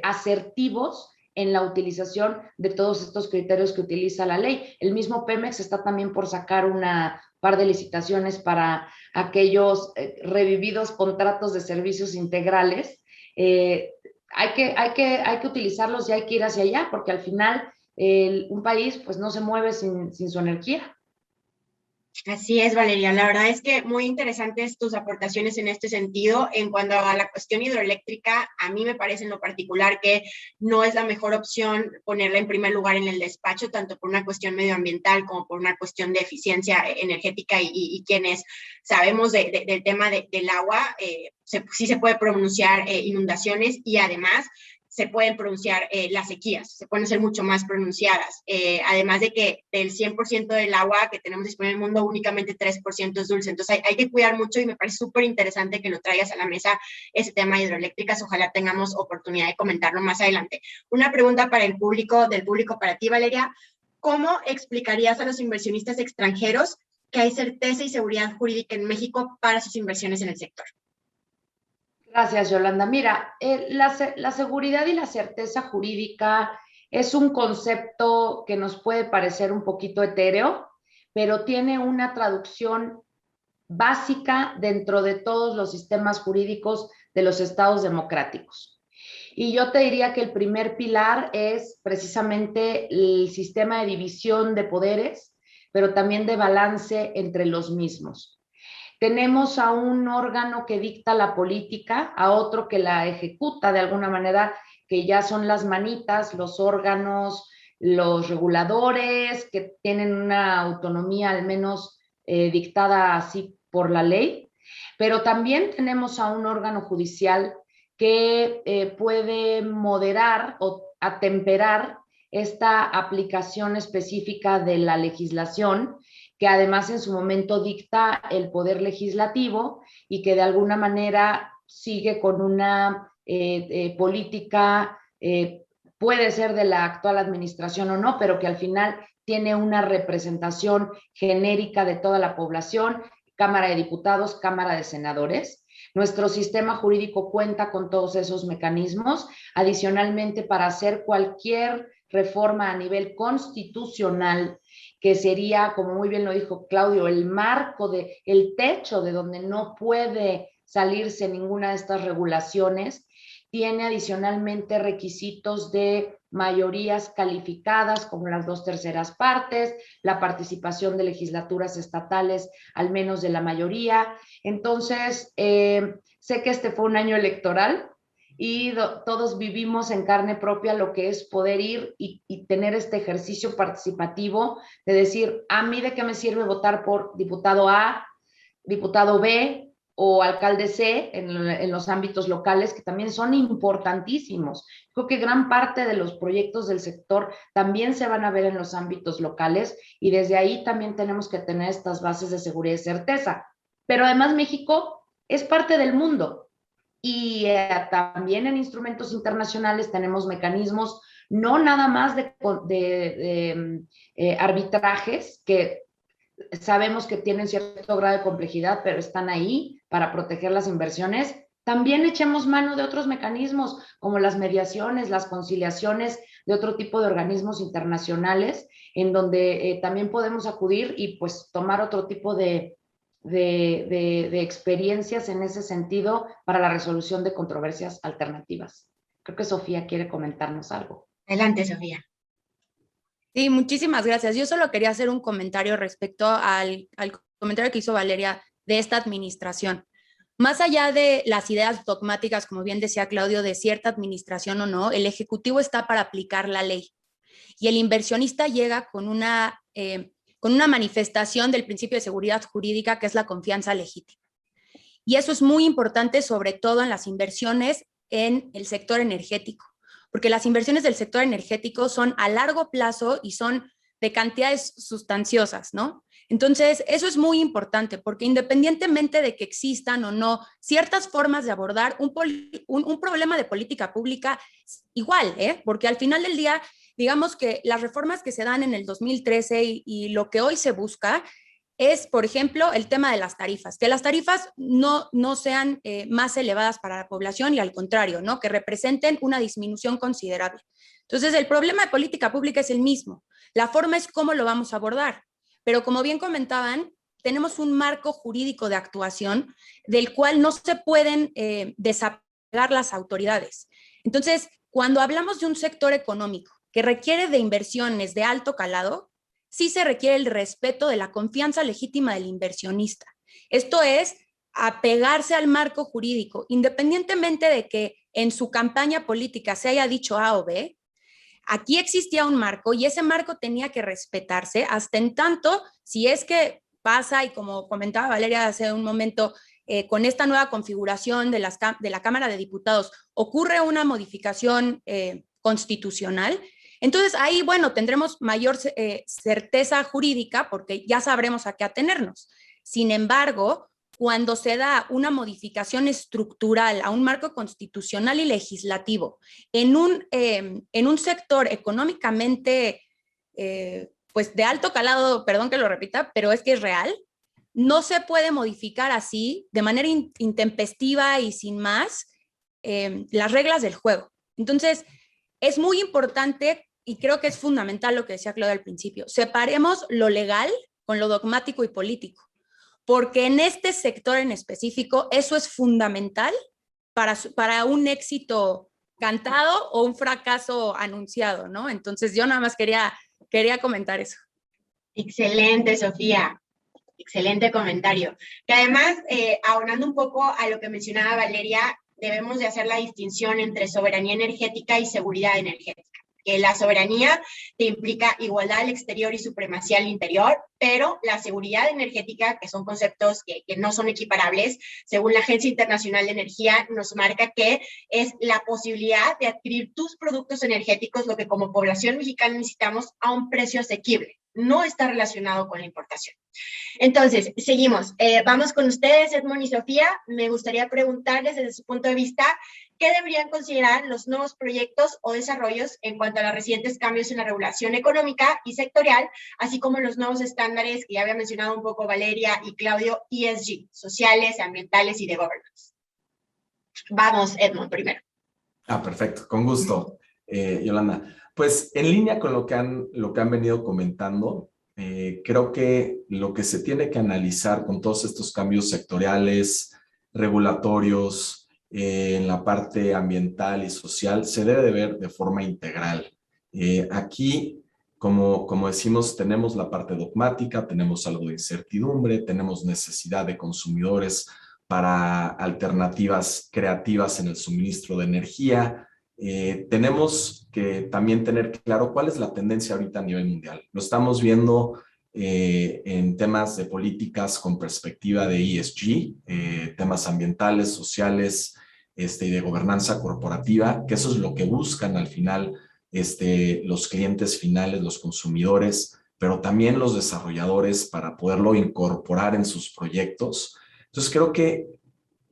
asertivos en la utilización de todos estos criterios que utiliza la ley. El mismo Pemex está también por sacar una par de licitaciones para aquellos revividos contratos de servicios integrales. Hay que utilizarlos y hay que ir hacia allá, porque al final un país pues no se mueve sin su energía. Así es, Valeria. La verdad es que muy interesantes tus aportaciones en este sentido. En cuanto a la cuestión hidroeléctrica, a mí me parece en lo particular que no es la mejor opción ponerla en primer lugar en el despacho, tanto por una cuestión medioambiental como por una cuestión de eficiencia energética y quienes sabemos del tema del agua, sí se puede pronunciar inundaciones y además se pueden pronunciar las sequías, se pueden ser mucho más pronunciadas. Además de que del 100% del agua que tenemos disponible en el mundo, únicamente 3% es dulce. Entonces hay que cuidar mucho y me parece súper interesante que lo traigas a la mesa ese tema de hidroeléctricas. Ojalá tengamos oportunidad de comentarlo más adelante. Una pregunta para el público, del público para ti, Valeria. ¿Cómo explicarías a los inversionistas extranjeros que hay certeza y seguridad jurídica en México para sus inversiones en el sector? Gracias, Yolanda. Mira, la seguridad y la certeza jurídica es un concepto que nos puede parecer un poquito etéreo, pero tiene una traducción básica dentro de todos los sistemas jurídicos de los estados democráticos. Y yo te diría que el primer pilar es precisamente el sistema de división de poderes, pero también de balance entre los mismos. Tenemos a un órgano que dicta la política, a otro que la ejecuta de alguna manera, que ya son las manitas, los órganos, los reguladores, que tienen una autonomía al menos dictada así por la ley, pero también tenemos a un órgano judicial que puede moderar o atemperar esta aplicación específica de la legislación, que además en su momento dicta el poder legislativo y que de alguna manera sigue con una política, puede ser de la actual administración o no, pero que al final tiene una representación genérica de toda la población, Cámara de Diputados, Cámara de Senadores. Nuestro sistema jurídico cuenta con todos esos mecanismos. Adicionalmente, para hacer cualquier reforma a nivel constitucional, que sería, como muy bien lo dijo Claudio, el marco, el techo de donde no puede salirse ninguna de estas regulaciones, tiene adicionalmente requisitos de mayorías calificadas, como las 2/3 partes, la participación de legislaturas estatales, al menos de la mayoría. Entonces, sé que este fue un año electoral y todos vivimos en carne propia lo que es poder ir y tener este ejercicio participativo de decir, ¿a mí de qué me sirve votar por diputado A, diputado B o alcalde C en los ámbitos locales, que también son importantísimos? Creo que gran parte de los proyectos del sector también se van a ver en los ámbitos locales y desde ahí también tenemos que tener estas bases de seguridad y certeza. Pero además México es parte del mundo y también en instrumentos internacionales tenemos mecanismos no nada más de arbitrajes que sabemos que tienen cierto grado de complejidad, pero están ahí para proteger las inversiones. También echemos mano de otros mecanismos como las mediaciones, las conciliaciones de otro tipo de organismos internacionales, en donde también podemos acudir y pues tomar otro tipo de experiencias en ese sentido para la resolución de controversias alternativas. Creo que Sofía quiere comentarnos algo. Adelante, Sofía. Sí, muchísimas gracias. Yo solo quería hacer un comentario respecto al comentario que hizo Valeria de esta administración. Más allá de las ideas dogmáticas, como bien decía Claudio, de cierta administración o no, el Ejecutivo está para aplicar la ley. Y el inversionista llega con una manifestación del principio de seguridad jurídica, que es la confianza legítima. Y eso es muy importante, sobre todo en las inversiones en el sector energético, porque las inversiones del sector energético son a largo plazo y son de cantidades sustanciosas, ¿no? Entonces, eso es muy importante, porque independientemente de que existan o no ciertas formas de abordar un problema de política pública, igual, porque al final del día, digamos que las reformas que se dan en el 2013 y lo que hoy se busca es, por ejemplo, el tema de las tarifas, que las tarifas no sean más elevadas para la población y al contrario, ¿no? Que representen una disminución considerable. Entonces, el problema de política pública es el mismo. La forma es cómo lo vamos a abordar. Pero como bien comentaban, tenemos un marco jurídico de actuación del cual no se pueden desapegar las autoridades. Entonces, cuando hablamos de un sector económico que requiere de inversiones de alto calado, sí se requiere el respeto de la confianza legítima del inversionista. Esto es apegarse al marco jurídico, independientemente de que en su campaña política se haya dicho A o B. Aquí existía un marco y ese marco tenía que respetarse hasta en tanto, si es que pasa, y como comentaba Valeria hace un momento, con esta nueva configuración de la Cámara de Diputados, ocurre una modificación constitucional. Entonces ahí, bueno, tendremos mayor certeza jurídica porque ya sabremos a qué atenernos. Sin embargo, cuando se da una modificación estructural a un marco constitucional y legislativo en un sector económicamente, pues de alto calado, perdón que lo repita, pero es que es real, no se puede modificar así, de manera intempestiva y sin más, las reglas del juego. Entonces, es muy importante y creo que es fundamental lo que decía Claudia al principio. Separemos lo legal con lo dogmático y político, porque en este sector en específico eso es fundamental para un éxito cantado o un fracaso anunciado, ¿no? Entonces yo nada más quería comentar eso. Excelente, Sofía. Excelente comentario. Que además, aunando un poco a lo que mencionaba Valeria, debemos de hacer la distinción entre soberanía energética y seguridad energética. Que la soberanía te implica igualdad al exterior y supremacía al interior, pero la seguridad energética, que son conceptos que no son equiparables, según la Agencia Internacional de Energía, nos marca que es la posibilidad de adquirir tus productos energéticos, lo que como población mexicana necesitamos, a un precio asequible. No está relacionado con la importación. Entonces, seguimos. Vamos con ustedes, Edmond y Sofía. Me gustaría preguntarles desde su punto de vista, ¿qué deberían considerar los nuevos proyectos o desarrollos en cuanto a los recientes cambios en la regulación económica y sectorial, así como los nuevos estándares que ya había mencionado un poco Valeria y Claudio, ESG, sociales, ambientales y de governance? Vamos, Edmond, primero. Perfecto, con gusto, Yolanda. Pues en línea con lo que han venido comentando, creo que lo que se tiene que analizar con todos estos cambios sectoriales, regulatorios, en la parte ambiental y social, se debe de ver de forma integral. Aquí, como decimos, tenemos la parte dogmática, tenemos algo de incertidumbre, tenemos necesidad de consumidores para alternativas creativas en el suministro de energía. Tenemos que también tener claro cuál es la tendencia ahorita a nivel mundial. Lo estamos viendo en temas de políticas con perspectiva de ESG, temas ambientales, sociales y de gobernanza corporativa, que eso es lo que buscan al final los clientes finales, los consumidores, pero también los desarrolladores para poderlo incorporar en sus proyectos. Entonces creo que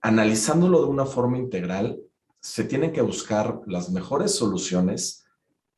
analizándolo de una forma integral, se tienen que buscar las mejores soluciones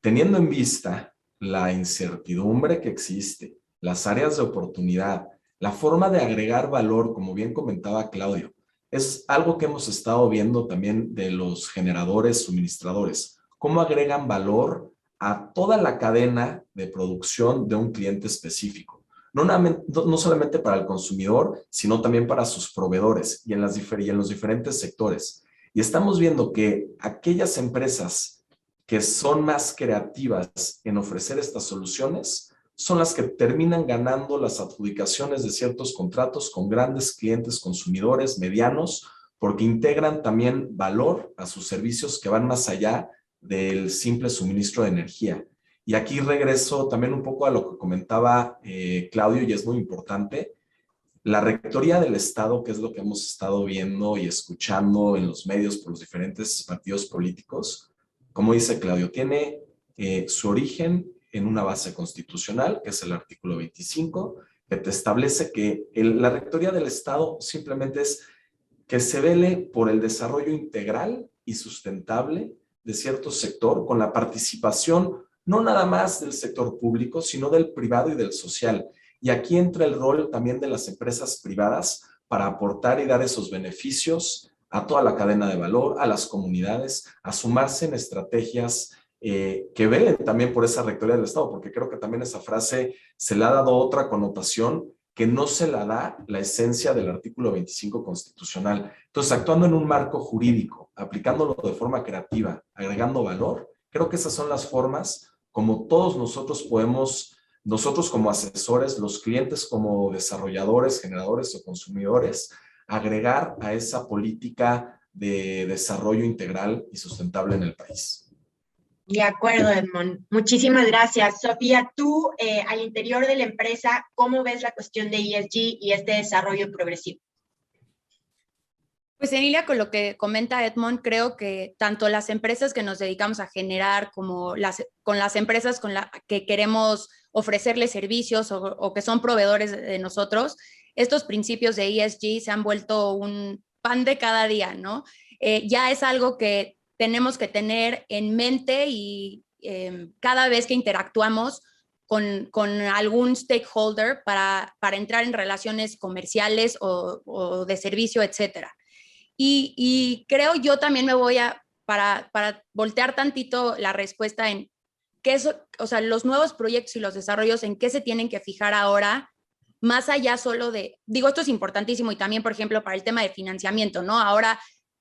teniendo en vista la incertidumbre que existe, las áreas de oportunidad, la forma de agregar valor, como bien comentaba Claudio. Es algo que hemos estado viendo también de los generadores, suministradores, cómo agregan valor a toda la cadena de producción de un cliente específico. No solamente para el consumidor, sino también para sus proveedores y en los diferentes sectores. Y estamos viendo que aquellas empresas que son más creativas en ofrecer estas soluciones son las que terminan ganando las adjudicaciones de ciertos contratos con grandes clientes consumidores medianos, porque integran también valor a sus servicios que van más allá del simple suministro de energía. Y aquí regreso también un poco a lo que comentaba Claudio, y es muy importante. La Rectoría del Estado, que es lo que hemos estado viendo y escuchando en los medios por los diferentes partidos políticos, como dice Claudio, tiene su origen en una base constitucional, que es el artículo 25, que te establece que la Rectoría del Estado simplemente es que se vele por el desarrollo integral y sustentable de cierto sector, con la participación no nada más del sector público, sino del privado y del social. Y aquí entra el rol también de las empresas privadas para aportar y dar esos beneficios a toda la cadena de valor, a las comunidades, a sumarse en estrategias que velen también por esa Rectoría del Estado, porque creo que también esa frase se le ha dado otra connotación que no se la da la esencia del artículo 25 constitucional. Entonces, actuando en un marco jurídico, aplicándolo de forma creativa, agregando valor, creo que esas son las formas como todos nosotros podemos, nosotros como asesores, los clientes como desarrolladores, generadores o consumidores, agregar a esa política de desarrollo integral y sustentable en el país. De acuerdo, Edmond. Muchísimas gracias. Sofía, tú al interior de la empresa, ¿cómo ves la cuestión de ESG y este desarrollo progresivo? Pues en línea con lo que comenta Edmond, creo que tanto las empresas que nos dedicamos a generar como con las empresas con las que queremos ofrecerles servicios o que son proveedores de nosotros, estos principios de ESG se han vuelto un pan de cada día, ¿no? Ya es algo que tenemos que tener en mente y cada vez que interactuamos con algún stakeholder para entrar en relaciones comerciales o de servicio, etcétera. Y creo yo también me voy para voltear tantito la respuesta en qué es, o sea, los nuevos proyectos y los desarrollos, en qué se tienen que fijar ahora más allá solo de, digo, esto es importantísimo y también, por ejemplo, para el tema de financiamiento, ¿no? Ahora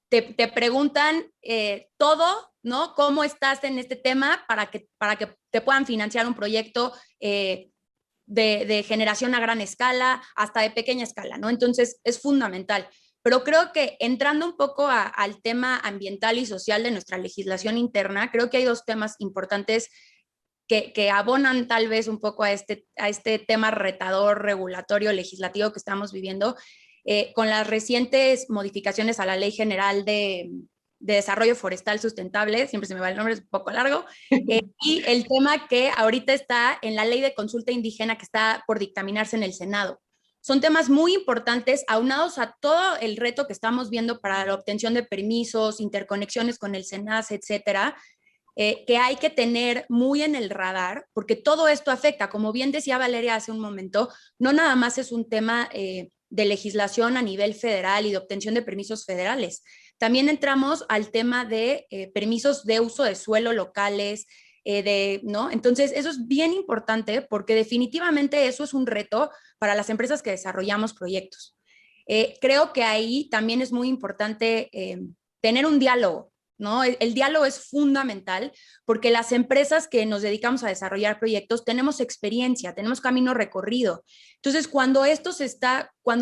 te preguntan todo, ¿no? ¿Cómo estás en este tema para que te puedan financiar un proyecto de generación a gran escala hasta de pequeña escala, ¿no? Entonces, es fundamental. Pero creo que entrando un poco al tema ambiental y social de nuestra legislación interna, creo que hay dos temas importantes que abonan tal vez un poco a este tema retador, regulatorio, legislativo que estamos viviendo, con las recientes modificaciones a la Ley General de Desarrollo Forestal Sustentable, siempre se me va el nombre, es un poco largo, y el tema que ahorita está en la Ley de Consulta Indígena que está por dictaminarse en el Senado. Son temas muy importantes, aunados a todo el reto que estamos viendo para la obtención de permisos, interconexiones con el SENACE, etcétera, que hay que tener muy en el radar, porque todo esto afecta, como bien decía Valeria hace un momento, no nada más es un tema de legislación a nivel federal y de obtención de permisos federales. También entramos al tema de permisos de uso de suelo locales, ¿no? Entonces, eso es bien importante porque definitivamente eso es un reto para las empresas que desarrollamos proyectos. Creo que ahí también es muy importante tener un diálogo, ¿no? El diálogo es fundamental porque las empresas que nos dedicamos a desarrollar proyectos tenemos experiencia, tenemos camino recorrido. Entonces, cuando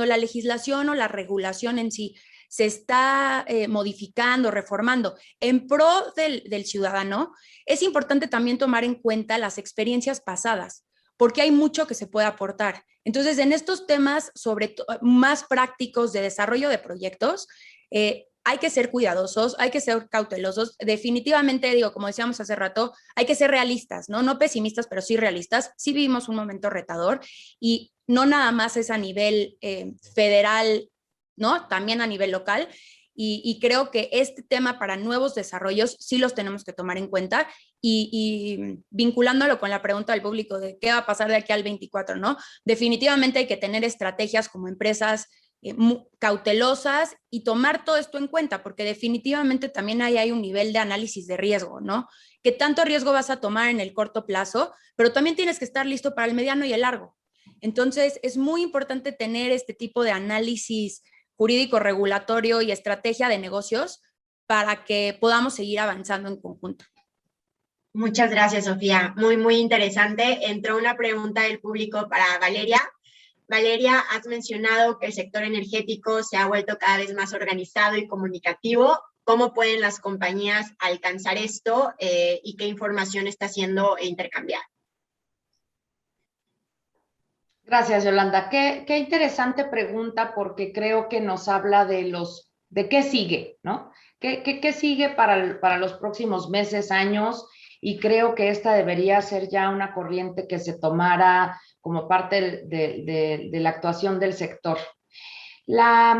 la legislación o la regulación en sí se está modificando, reformando en pro del ciudadano, es importante también tomar en cuenta las experiencias pasadas, porque hay mucho que se puede aportar. Entonces, en estos temas más prácticos de desarrollo de proyectos, hay que ser cuidadosos, hay que ser cautelosos. Definitivamente, digo, como decíamos hace rato, hay que ser realistas, ¿no? No pesimistas, pero sí realistas. Sí vivimos un momento retador y no nada más es a nivel federal, ¿no? También a nivel local. Y creo que este tema para nuevos desarrollos sí los tenemos que tomar en cuenta y vinculándolo con la pregunta del público de qué va a pasar de aquí al 24, ¿no? Definitivamente hay que tener estrategias como empresas cautelosas y tomar todo esto en cuenta, porque definitivamente también hay un nivel de análisis de riesgo, ¿no? ¿Qué tanto riesgo vas a tomar en el corto plazo? Pero también tienes que estar listo para el mediano y el largo. Entonces, es muy importante tener este tipo de análisis jurídico, regulatorio y estrategia de negocios para que podamos seguir avanzando en conjunto. Muchas gracias, Sofía. Muy, muy interesante. Entró una pregunta del público para Valeria. Valeria, has mencionado que el sector energético se ha vuelto cada vez más organizado y comunicativo. ¿Cómo pueden las compañías alcanzar esto y qué información está siendo intercambiada? Gracias, Yolanda. Qué interesante pregunta porque creo que nos habla de qué sigue, ¿no? ¿Qué sigue para los próximos meses, años? Y creo que esta debería ser ya una corriente que se tomara como parte de la actuación del sector. La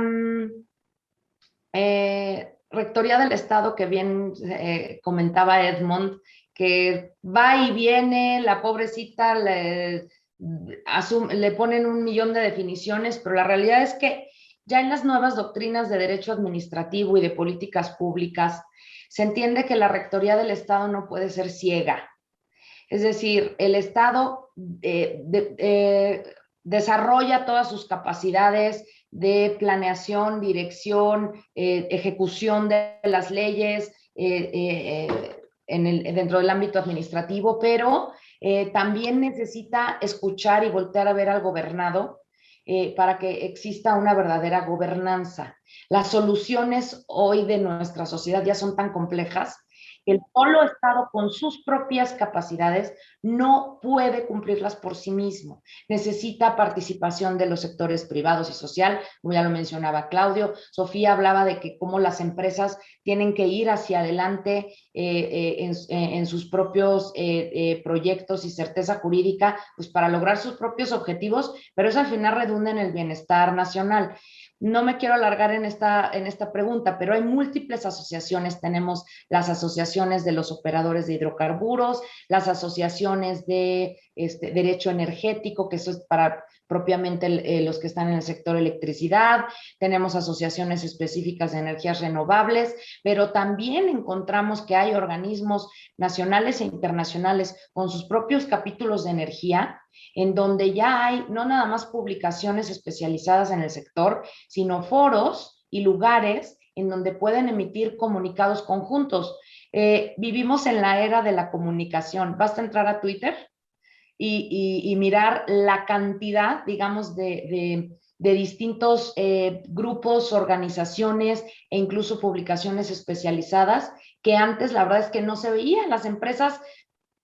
Rectoría del Estado, que bien comentaba Edmond, que va y viene, la pobrecita le ponen 1.000.000 de definiciones, pero la realidad es que ya en las nuevas doctrinas de derecho administrativo y de políticas públicas se entiende que la Rectoría del Estado no puede ser ciega. Es decir, el Estado desarrolla todas sus capacidades de planeación, dirección, ejecución de las leyes dentro del ámbito administrativo, pero también necesita escuchar y voltear a ver al gobernado para que exista una verdadera gobernanza. Las soluciones hoy de nuestra sociedad ya son tan complejas que el solo Estado con sus propias capacidades no puede cumplirlas por sí mismo. Necesita participación de los sectores privados y social, como ya lo mencionaba Claudio. Sofía hablaba de que cómo las empresas tienen que ir hacia adelante en sus propios proyectos y certeza jurídica, pues para lograr sus propios objetivos, pero eso al final redunda en el bienestar nacional. No me quiero alargar en esta pregunta, pero hay múltiples asociaciones. Tenemos las asociaciones de los operadores de hidrocarburos, las asociaciones de derecho energético, que eso es para propiamente los que están en el sector electricidad, tenemos asociaciones específicas de energías renovables, pero también encontramos que hay organismos nacionales e internacionales con sus propios capítulos de energía, en donde ya hay no nada más publicaciones especializadas en el sector, sino foros y lugares en donde pueden emitir comunicados conjuntos. Vivimos en la era de la comunicación. Basta entrar a Twitter y mirar la cantidad, digamos, de distintos grupos, organizaciones e incluso publicaciones especializadas que antes la verdad es que no se veían. Las empresas,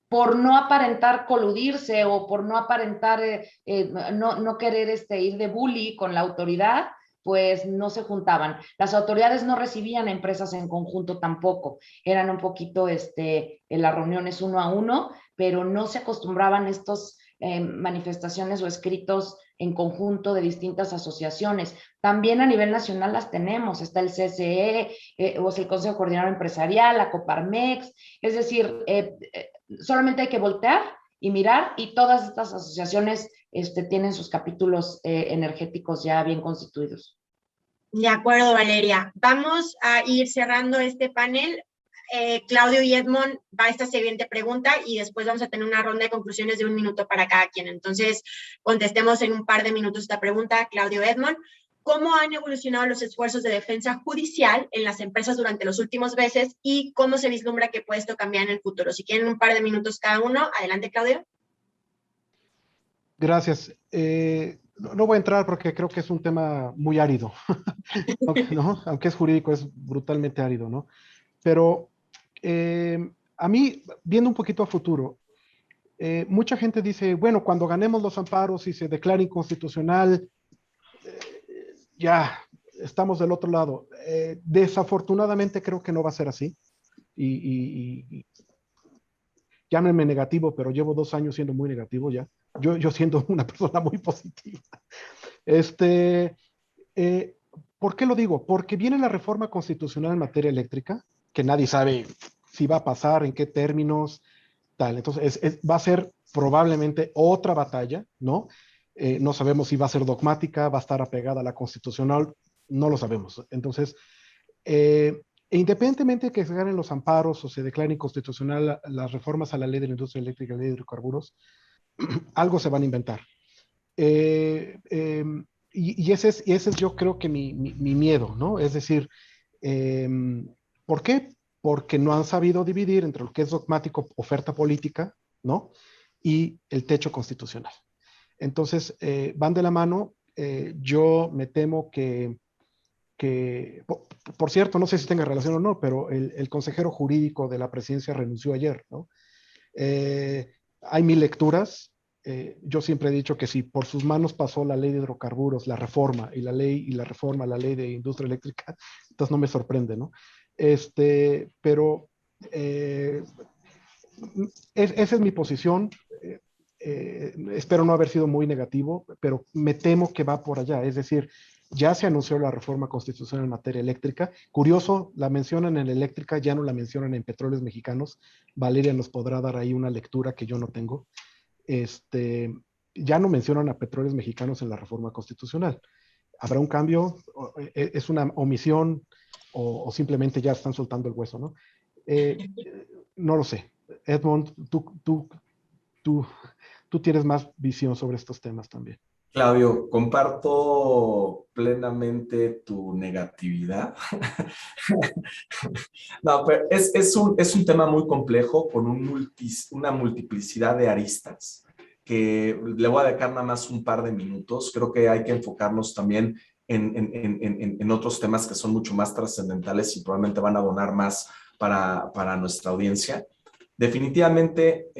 por no aparentar coludirse o por no aparentar no querer ir de bully con la autoridad, pues no se juntaban. Las autoridades no recibían empresas en conjunto tampoco. Eran un poquito en las reuniones 1 a 1, pero no se acostumbraban estas manifestaciones o escritos en conjunto de distintas asociaciones. También a nivel nacional las tenemos. Está el CCE, o es el Consejo Coordinador Empresarial, la Coparmex. Es decir, solamente hay que voltear y mirar, y todas estas asociaciones tienen sus capítulos energéticos ya bien constituidos. De acuerdo, Valeria. Vamos a ir cerrando este panel. Claudio y Edmond, va esta siguiente pregunta y después vamos a tener una ronda de conclusiones de 1 minuto para cada quien. Entonces, contestemos en un par de minutos esta pregunta, Claudio, Edmond. ¿Cómo han evolucionado los esfuerzos de defensa judicial en las empresas durante los últimos meses y cómo se vislumbra que puede esto cambiar en el futuro? Si quieren un par de minutos cada uno, adelante, Claudio. Gracias. No voy a entrar porque creo que es un tema muy árido, aunque es jurídico, es brutalmente árido, ¿no? Pero a mí, viendo un poquito a futuro, mucha gente dice, bueno, cuando ganemos los amparos y se declare inconstitucional, ya estamos del otro lado. Desafortunadamente creo que no va a ser así. Y llámenme negativo, pero llevo 2 años siendo muy negativo ya. Yo siendo una persona muy positiva. ¿Por qué lo digo? Porque viene la reforma constitucional en materia eléctrica, que nadie sabe si va a pasar, en qué términos, tal. Entonces, va a ser probablemente otra batalla, ¿no? No sabemos si va a ser dogmática, va a estar apegada a la constitucional, no lo sabemos. Entonces, independientemente de que se ganen los amparos o se declare inconstitucional las reformas a la ley de la industria eléctrica y la ley de hidrocarburos, algo se van a inventar. Y ese es yo creo que mi miedo, ¿no? Es decir, ¿por qué? Porque no han sabido dividir entre lo que es dogmático, oferta política, ¿no? Y el techo constitucional. Entonces, van de la mano. Yo me temo que por cierto, no sé si tenga relación o no, pero el consejero jurídico de la presidencia renunció ayer, ¿no? Hay 1000 lecturas. Yo siempre he dicho que si por sus manos pasó la ley de hidrocarburos, la reforma, y la reforma, la ley de industria eléctrica, entonces no me sorprende, ¿no? Pero esa es mi posición. Espero no haber sido muy negativo, pero me temo que va por allá. Es decir, ya se anunció la reforma constitucional en materia eléctrica. Curioso, la mencionan en eléctrica, ya no la mencionan en petróleos mexicanos. Valeria nos podrá dar ahí una lectura que yo no tengo. Ya no mencionan a petróleos mexicanos en la reforma constitucional. ¿Habrá un cambio? ¿Es una omisión? ¿O simplemente ya están soltando el hueso, no? No lo sé. Edmond, tú tienes más visión sobre estos temas también. Claudio, comparto plenamente tu negatividad. No, pero es un tema muy complejo con una multiplicidad de aristas que le voy a dedicar nada más un par de minutos. Creo que hay que enfocarnos también en otros temas que son mucho más trascendentales y probablemente van a donar más para nuestra audiencia. Definitivamente,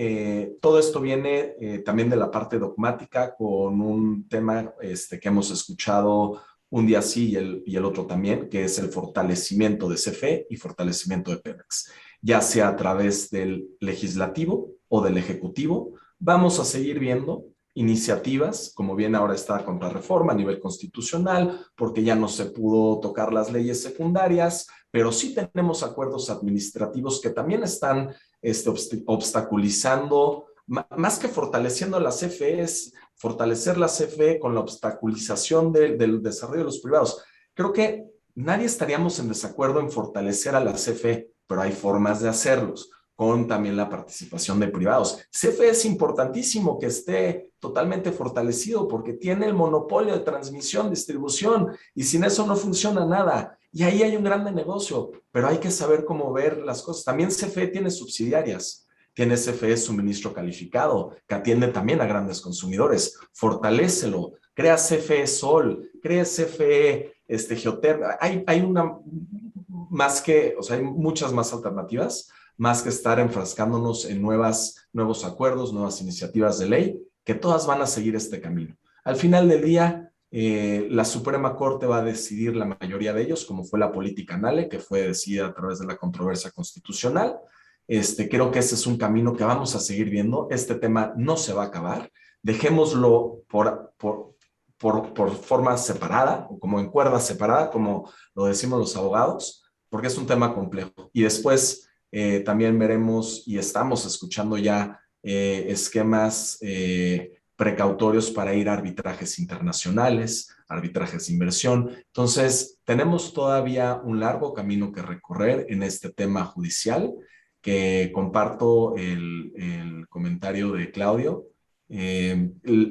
todo esto viene también de la parte dogmática con un tema que hemos escuchado un día sí y el otro también, que es el fortalecimiento de CFE y fortalecimiento de Pemex, ya sea a través del legislativo o del ejecutivo. Vamos a seguir viendo iniciativas, como bien ahora está la contrarreforma a nivel constitucional, porque ya no se pudo tocar las leyes secundarias, pero sí tenemos acuerdos administrativos que también están obstaculizando más que fortaleciendo la CFE, es fortalecer la CFE con la obstaculización del desarrollo de los privados. Creo que nadie estaríamos en desacuerdo en fortalecer a la CFE, pero hay formas de hacerlos, con también la participación de privados. CFE es importantísimo que esté totalmente fortalecido porque tiene el monopolio de transmisión, distribución, y sin eso no funciona nada. Y ahí hay un grande negocio, pero hay que saber cómo ver las cosas. También CFE tiene subsidiarias. Tiene CFE Suministro Calificado, que atiende también a grandes consumidores. Fortalécelo. Crea CFE Sol, crea CFE Geotermia. Hay una más que, o sea, hay muchas más alternativas, más que estar enfrascándonos en nuevos acuerdos, nuevas iniciativas de ley, que todas van a seguir este camino. Al final del día, la Suprema Corte va a decidir la mayoría de ellos, como fue la política NALE, que fue decidida a través de la controversia constitucional. Creo que ese es un camino que vamos a seguir viendo. Este tema no se va a acabar. Dejémoslo por forma separada, o como en cuerda separada, como lo decimos los abogados, porque es un tema complejo. Y después también veremos y estamos escuchando ya esquemas precautorios para ir a arbitrajes internacionales, arbitrajes de inversión. Entonces, tenemos todavía un largo camino que recorrer en este tema judicial, que comparto el comentario de Claudio.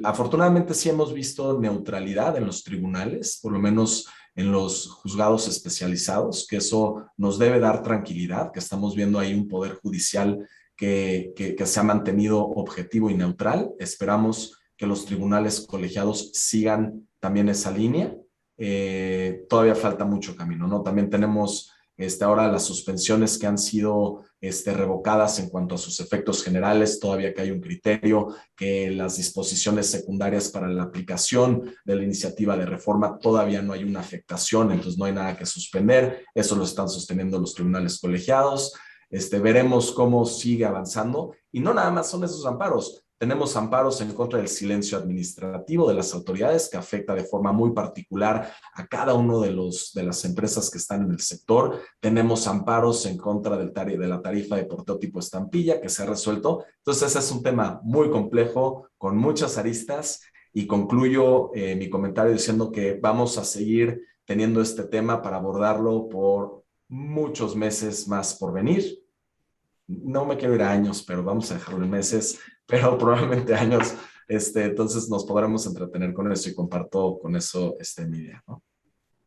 Afortunadamente sí hemos visto neutralidad en los tribunales, por lo menos en los juzgados especializados, que eso nos debe dar tranquilidad, que estamos viendo ahí un poder judicial que se ha mantenido objetivo y neutral. Esperamos que los tribunales colegiados sigan también esa línea. Todavía falta mucho camino, ¿no? También tenemos ahora las suspensiones que han sido revocadas en cuanto a sus efectos generales, todavía que hay un criterio, que las disposiciones secundarias para la aplicación de la iniciativa de reforma todavía no hay una afectación, entonces no hay nada que suspender, eso lo están sosteniendo los tribunales colegiados. Veremos cómo sigue avanzando, y no nada más son esos amparos. Tenemos amparos en contra del silencio administrativo de las autoridades, que afecta de forma muy particular a cada uno de las empresas que están en el sector. Tenemos amparos en contra de la tarifa de porteo tipo estampilla, que se ha resuelto. Entonces, ese es un tema muy complejo, con muchas aristas, y concluyo mi comentario diciendo que vamos a seguir teniendo este tema para abordarlo por muchos meses más por venir. No me quiero ir a años, pero vamos a dejarlo en meses, pero probablemente años. Entonces nos podremos entretener con eso, y comparto con eso mi idea, ¿no?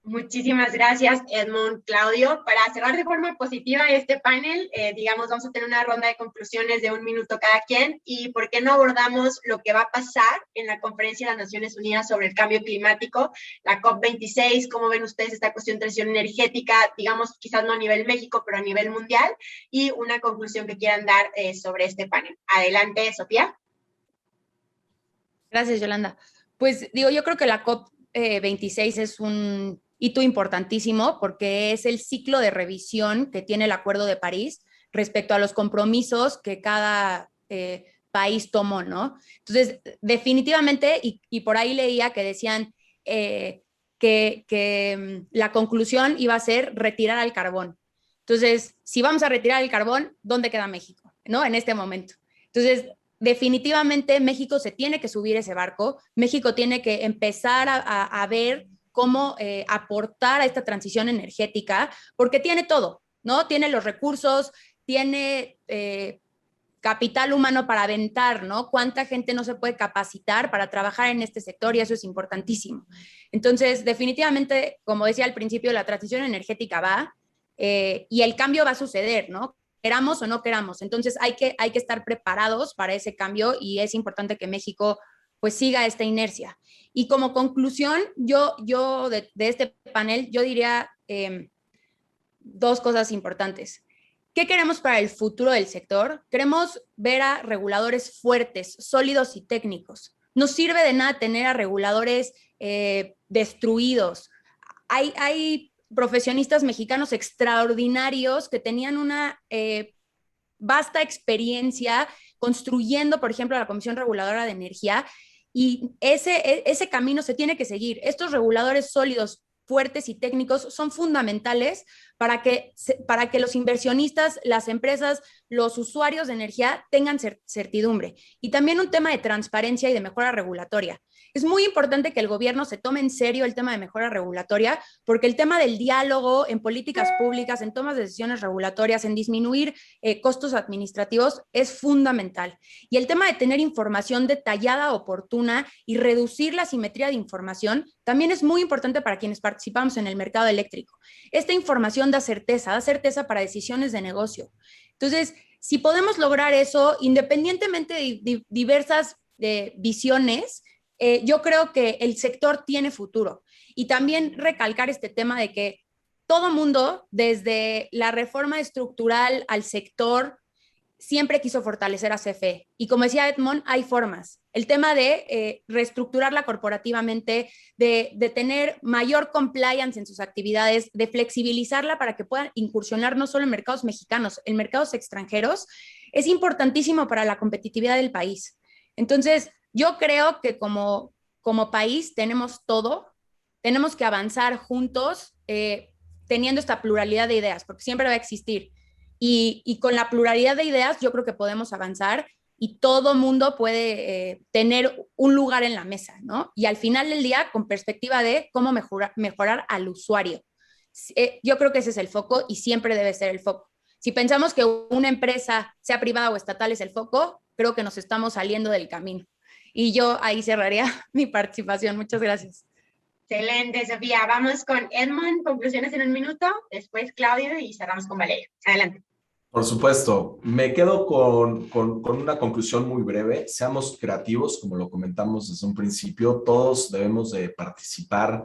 Muchísimas gracias, Edmond, Claudio. Para cerrar de forma positiva este panel, digamos, vamos a tener una ronda de conclusiones de 1 minuto cada quien, y ¿por qué no abordamos lo que va a pasar en la Conferencia de las Naciones Unidas sobre el Cambio Climático, la COP26? ¿Cómo ven ustedes esta cuestión de transición energética, digamos, quizás no a nivel México, pero a nivel mundial? Y una conclusión que quieran dar sobre este panel. Adelante, Sofía. Gracias, Yolanda. Pues digo, yo creo que la COP26 es un hito importantísimo, porque es el ciclo de revisión que tiene el Acuerdo de París respecto a los compromisos que cada país tomó, ¿no? Entonces, definitivamente, y por ahí leía que decían que la conclusión iba a ser retirar al carbón. Entonces, si vamos a retirar el carbón, ¿dónde queda México, ¿no? En este momento. Entonces, definitivamente México se tiene que subir ese barco. México tiene que empezar a ver cómo aportar a esta transición energética, porque tiene todo, ¿no? Tiene los recursos, tiene capital humano para aventar, ¿no? ¿Cuánta gente no se puede capacitar para trabajar en este sector? Y eso es importantísimo. Entonces, definitivamente, como decía al principio, la transición energética va y el cambio va a suceder, ¿no? Queramos o no queramos. Entonces, hay que estar preparados para ese cambio, y es importante que México pues siga esta inercia. Y como conclusión, yo de este panel, yo diría 2 cosas importantes. ¿Qué queremos para el futuro del sector? Queremos ver a reguladores fuertes, sólidos y técnicos. No sirve de nada tener a reguladores destruidos. Hay profesionistas mexicanos extraordinarios que tenían una vasta experiencia construyendo, por ejemplo, la Comisión Reguladora de Energía, y ese camino se tiene que seguir. Estos reguladores sólidos, fuertes y técnicos son fundamentales para que los inversionistas, las empresas, los usuarios de energía tengan certidumbre. Y también un tema de transparencia y de mejora regulatoria. Es muy importante que el gobierno se tome en serio el tema de mejora regulatoria, porque el tema del diálogo en políticas públicas, en tomas de decisiones regulatorias, en disminuir costos administrativos es fundamental. Y el tema de tener información detallada, oportuna y reducir la simetría de información también es muy importante para quienes participamos en el mercado eléctrico. Esta información da certeza para decisiones de negocio. Entonces, si podemos lograr eso, independientemente de diversas visiones, yo creo que el sector tiene futuro. Y también recalcar este tema de que todo mundo, desde la reforma estructural al sector, siempre quiso fortalecer a CFE. Y como decía Edmond, hay formas. El tema de reestructurarla corporativamente, de tener mayor compliance en sus actividades, de flexibilizarla para que puedan incursionar no solo en mercados mexicanos, en mercados extranjeros, es importantísimo para la competitividad del país. Entonces, yo creo que como país tenemos todo, tenemos que avanzar juntos teniendo esta pluralidad de ideas, porque siempre va a existir. Y con la pluralidad de ideas yo creo que podemos avanzar y todo mundo puede tener un lugar en la mesa, ¿no? Y al final del día, con perspectiva de cómo mejorar al usuario. Yo creo que ese es el foco y siempre debe ser el foco. Si pensamos que una empresa, sea privada o estatal, es el foco, creo que nos estamos saliendo del camino. Y yo ahí cerraría mi participación. Muchas gracias. Excelente, Sofía. Vamos con Edmond, conclusiones en un minuto, después Claudio y cerramos con Valeria. Adelante. Por supuesto, me quedo con una conclusión muy breve. Seamos creativos, como lo comentamos desde un principio. Todos debemos de participar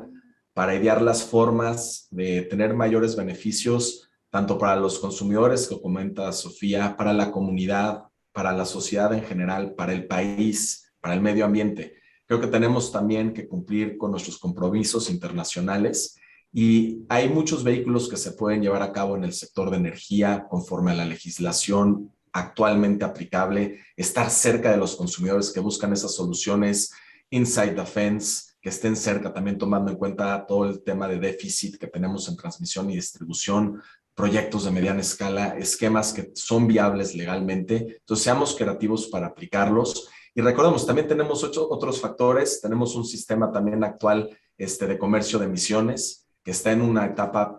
para idear las formas de tener mayores beneficios, tanto para los consumidores, que comenta Sofía, para la comunidad, para la sociedad en general, para el país, para el medio ambiente. Creo que tenemos también que cumplir con nuestros compromisos internacionales y hay muchos vehículos que se pueden llevar a cabo en el sector de energía conforme a la legislación actualmente aplicable, estar cerca de los consumidores que buscan esas soluciones inside the fence, que estén cerca también tomando en cuenta todo el tema de déficit que tenemos en transmisión y distribución, proyectos de mediana escala, esquemas que son viables legalmente. Entonces, seamos creativos para aplicarlos. Y recordemos, también tenemos otros factores. Tenemos un sistema también actual de comercio de emisiones que está en una etapa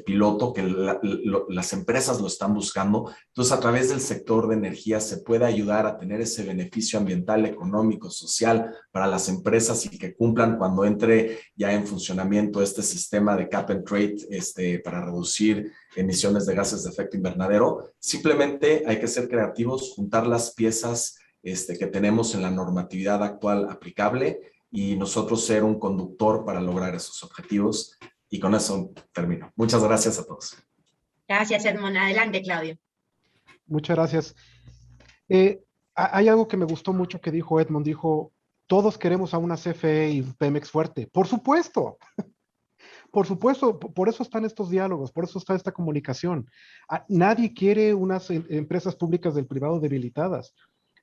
piloto, que las empresas lo están buscando. Entonces, a través del sector de energía se puede ayudar a tener ese beneficio ambiental, económico, social para las empresas y que cumplan cuando entre ya en funcionamiento este sistema de cap and trade para reducir emisiones de gases de efecto invernadero. Simplemente hay que ser creativos, juntar las piezas que tenemos en la normatividad actual aplicable y nosotros ser un conductor para lograr esos objetivos. Y con eso termino. Muchas gracias a todos. Gracias, Edmond. Adelante, Claudio. Muchas gracias. Hay algo que me gustó mucho que dijo Edmond. Dijo, todos queremos a una CFE y Pemex fuerte. Por supuesto. Por supuesto, por eso están estos diálogos, por eso está esta comunicación. Nadie quiere unas empresas públicas del privado debilitadas.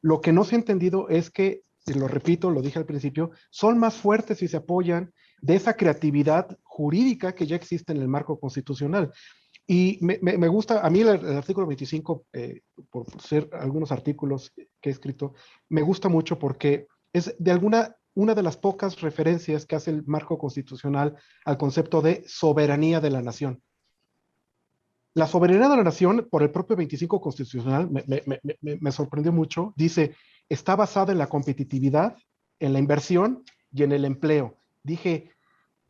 Lo que no se ha entendido es que, lo repito, lo dije al principio, son más fuertes si se apoyan de esa creatividad jurídica que ya existe en el marco constitucional. Y me gusta, a mí el artículo 25, por ser algunos artículos que he escrito, me gusta mucho porque es una de las pocas referencias que hace el marco constitucional al concepto de soberanía de la nación. La soberanía de la nación, por el propio 25 constitucional, me sorprendió mucho, dice, está basada en la competitividad, en la inversión y en el empleo. Dije,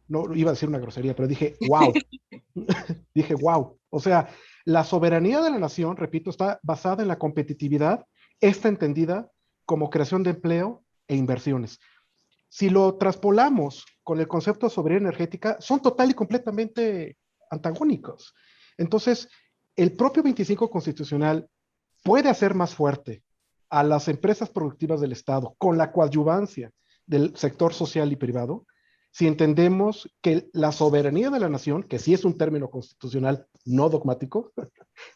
no iba a decir una grosería, pero dije, wow. Dije, wow. O sea, la soberanía de la nación, repito, está basada en la competitividad, está entendida como creación de empleo e inversiones. Si lo traspolamos con el concepto de soberanía energética, son total y completamente antagónicos. Entonces, el propio 25 constitucional puede hacer más fuerte a las empresas productivas del Estado con la coadyuvancia del sector social y privado, si entendemos que la soberanía de la nación, que sí es un término constitucional no dogmático,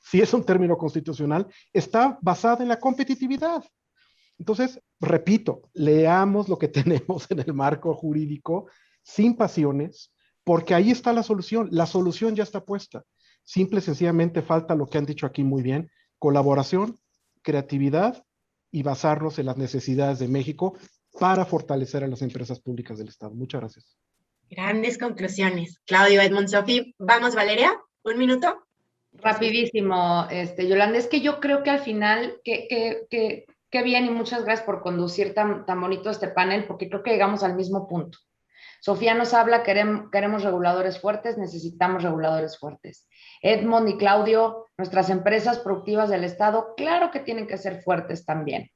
sí es un término constitucional, está basada en la competitividad. Entonces, repito, leamos lo que tenemos en el marco jurídico sin pasiones, porque ahí está la solución ya está puesta. Simple y sencillamente falta lo que han dicho aquí muy bien, colaboración, creatividad y basarnos en las necesidades de México para fortalecer a las empresas públicas del Estado. Muchas gracias. Grandes conclusiones. Claudio, Edmond, Sofi. Vamos, Valeria, un minuto. Rapidísimo, Yolanda, es que yo creo que al final, qué bien y muchas gracias por conducir tan bonito este panel, porque creo que llegamos al mismo punto. Sofía nos habla, queremos reguladores fuertes, necesitamos reguladores fuertes. Edmond y Claudio, nuestras empresas productivas del Estado, claro que tienen que ser fuertes también.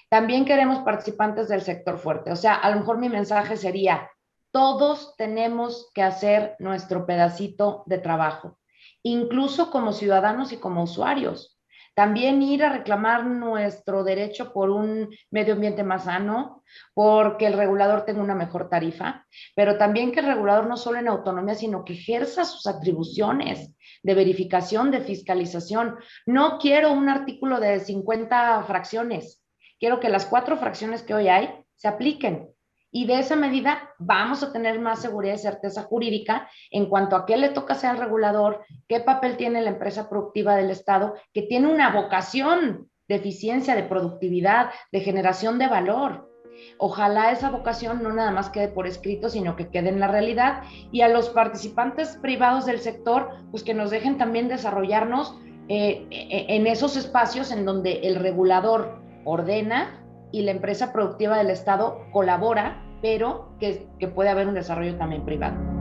También queremos participantes del sector fuerte. O sea, a lo mejor mi mensaje sería, todos tenemos que hacer nuestro pedacito de trabajo, incluso como ciudadanos y como usuarios. También ir a reclamar nuestro derecho por un medio ambiente más sano, porque el regulador tenga una mejor tarifa, pero también que el regulador no solo en autonomía, sino que ejerza sus atribuciones de verificación, de fiscalización. No quiero un artículo de 50 fracciones, quiero que las 4 fracciones que hoy hay se apliquen. Y de esa medida vamos a tener más seguridad y certeza jurídica en cuanto a qué le toca hacer al regulador, qué papel tiene la empresa productiva del Estado, que tiene una vocación de eficiencia, de productividad, de generación de valor. Ojalá esa vocación no nada más quede por escrito, sino que quede en la realidad. Y a los participantes privados del sector, pues que nos dejen también desarrollarnos en esos espacios en donde el regulador ordena y la empresa productiva del Estado colabora, pero que puede haber un desarrollo también privado.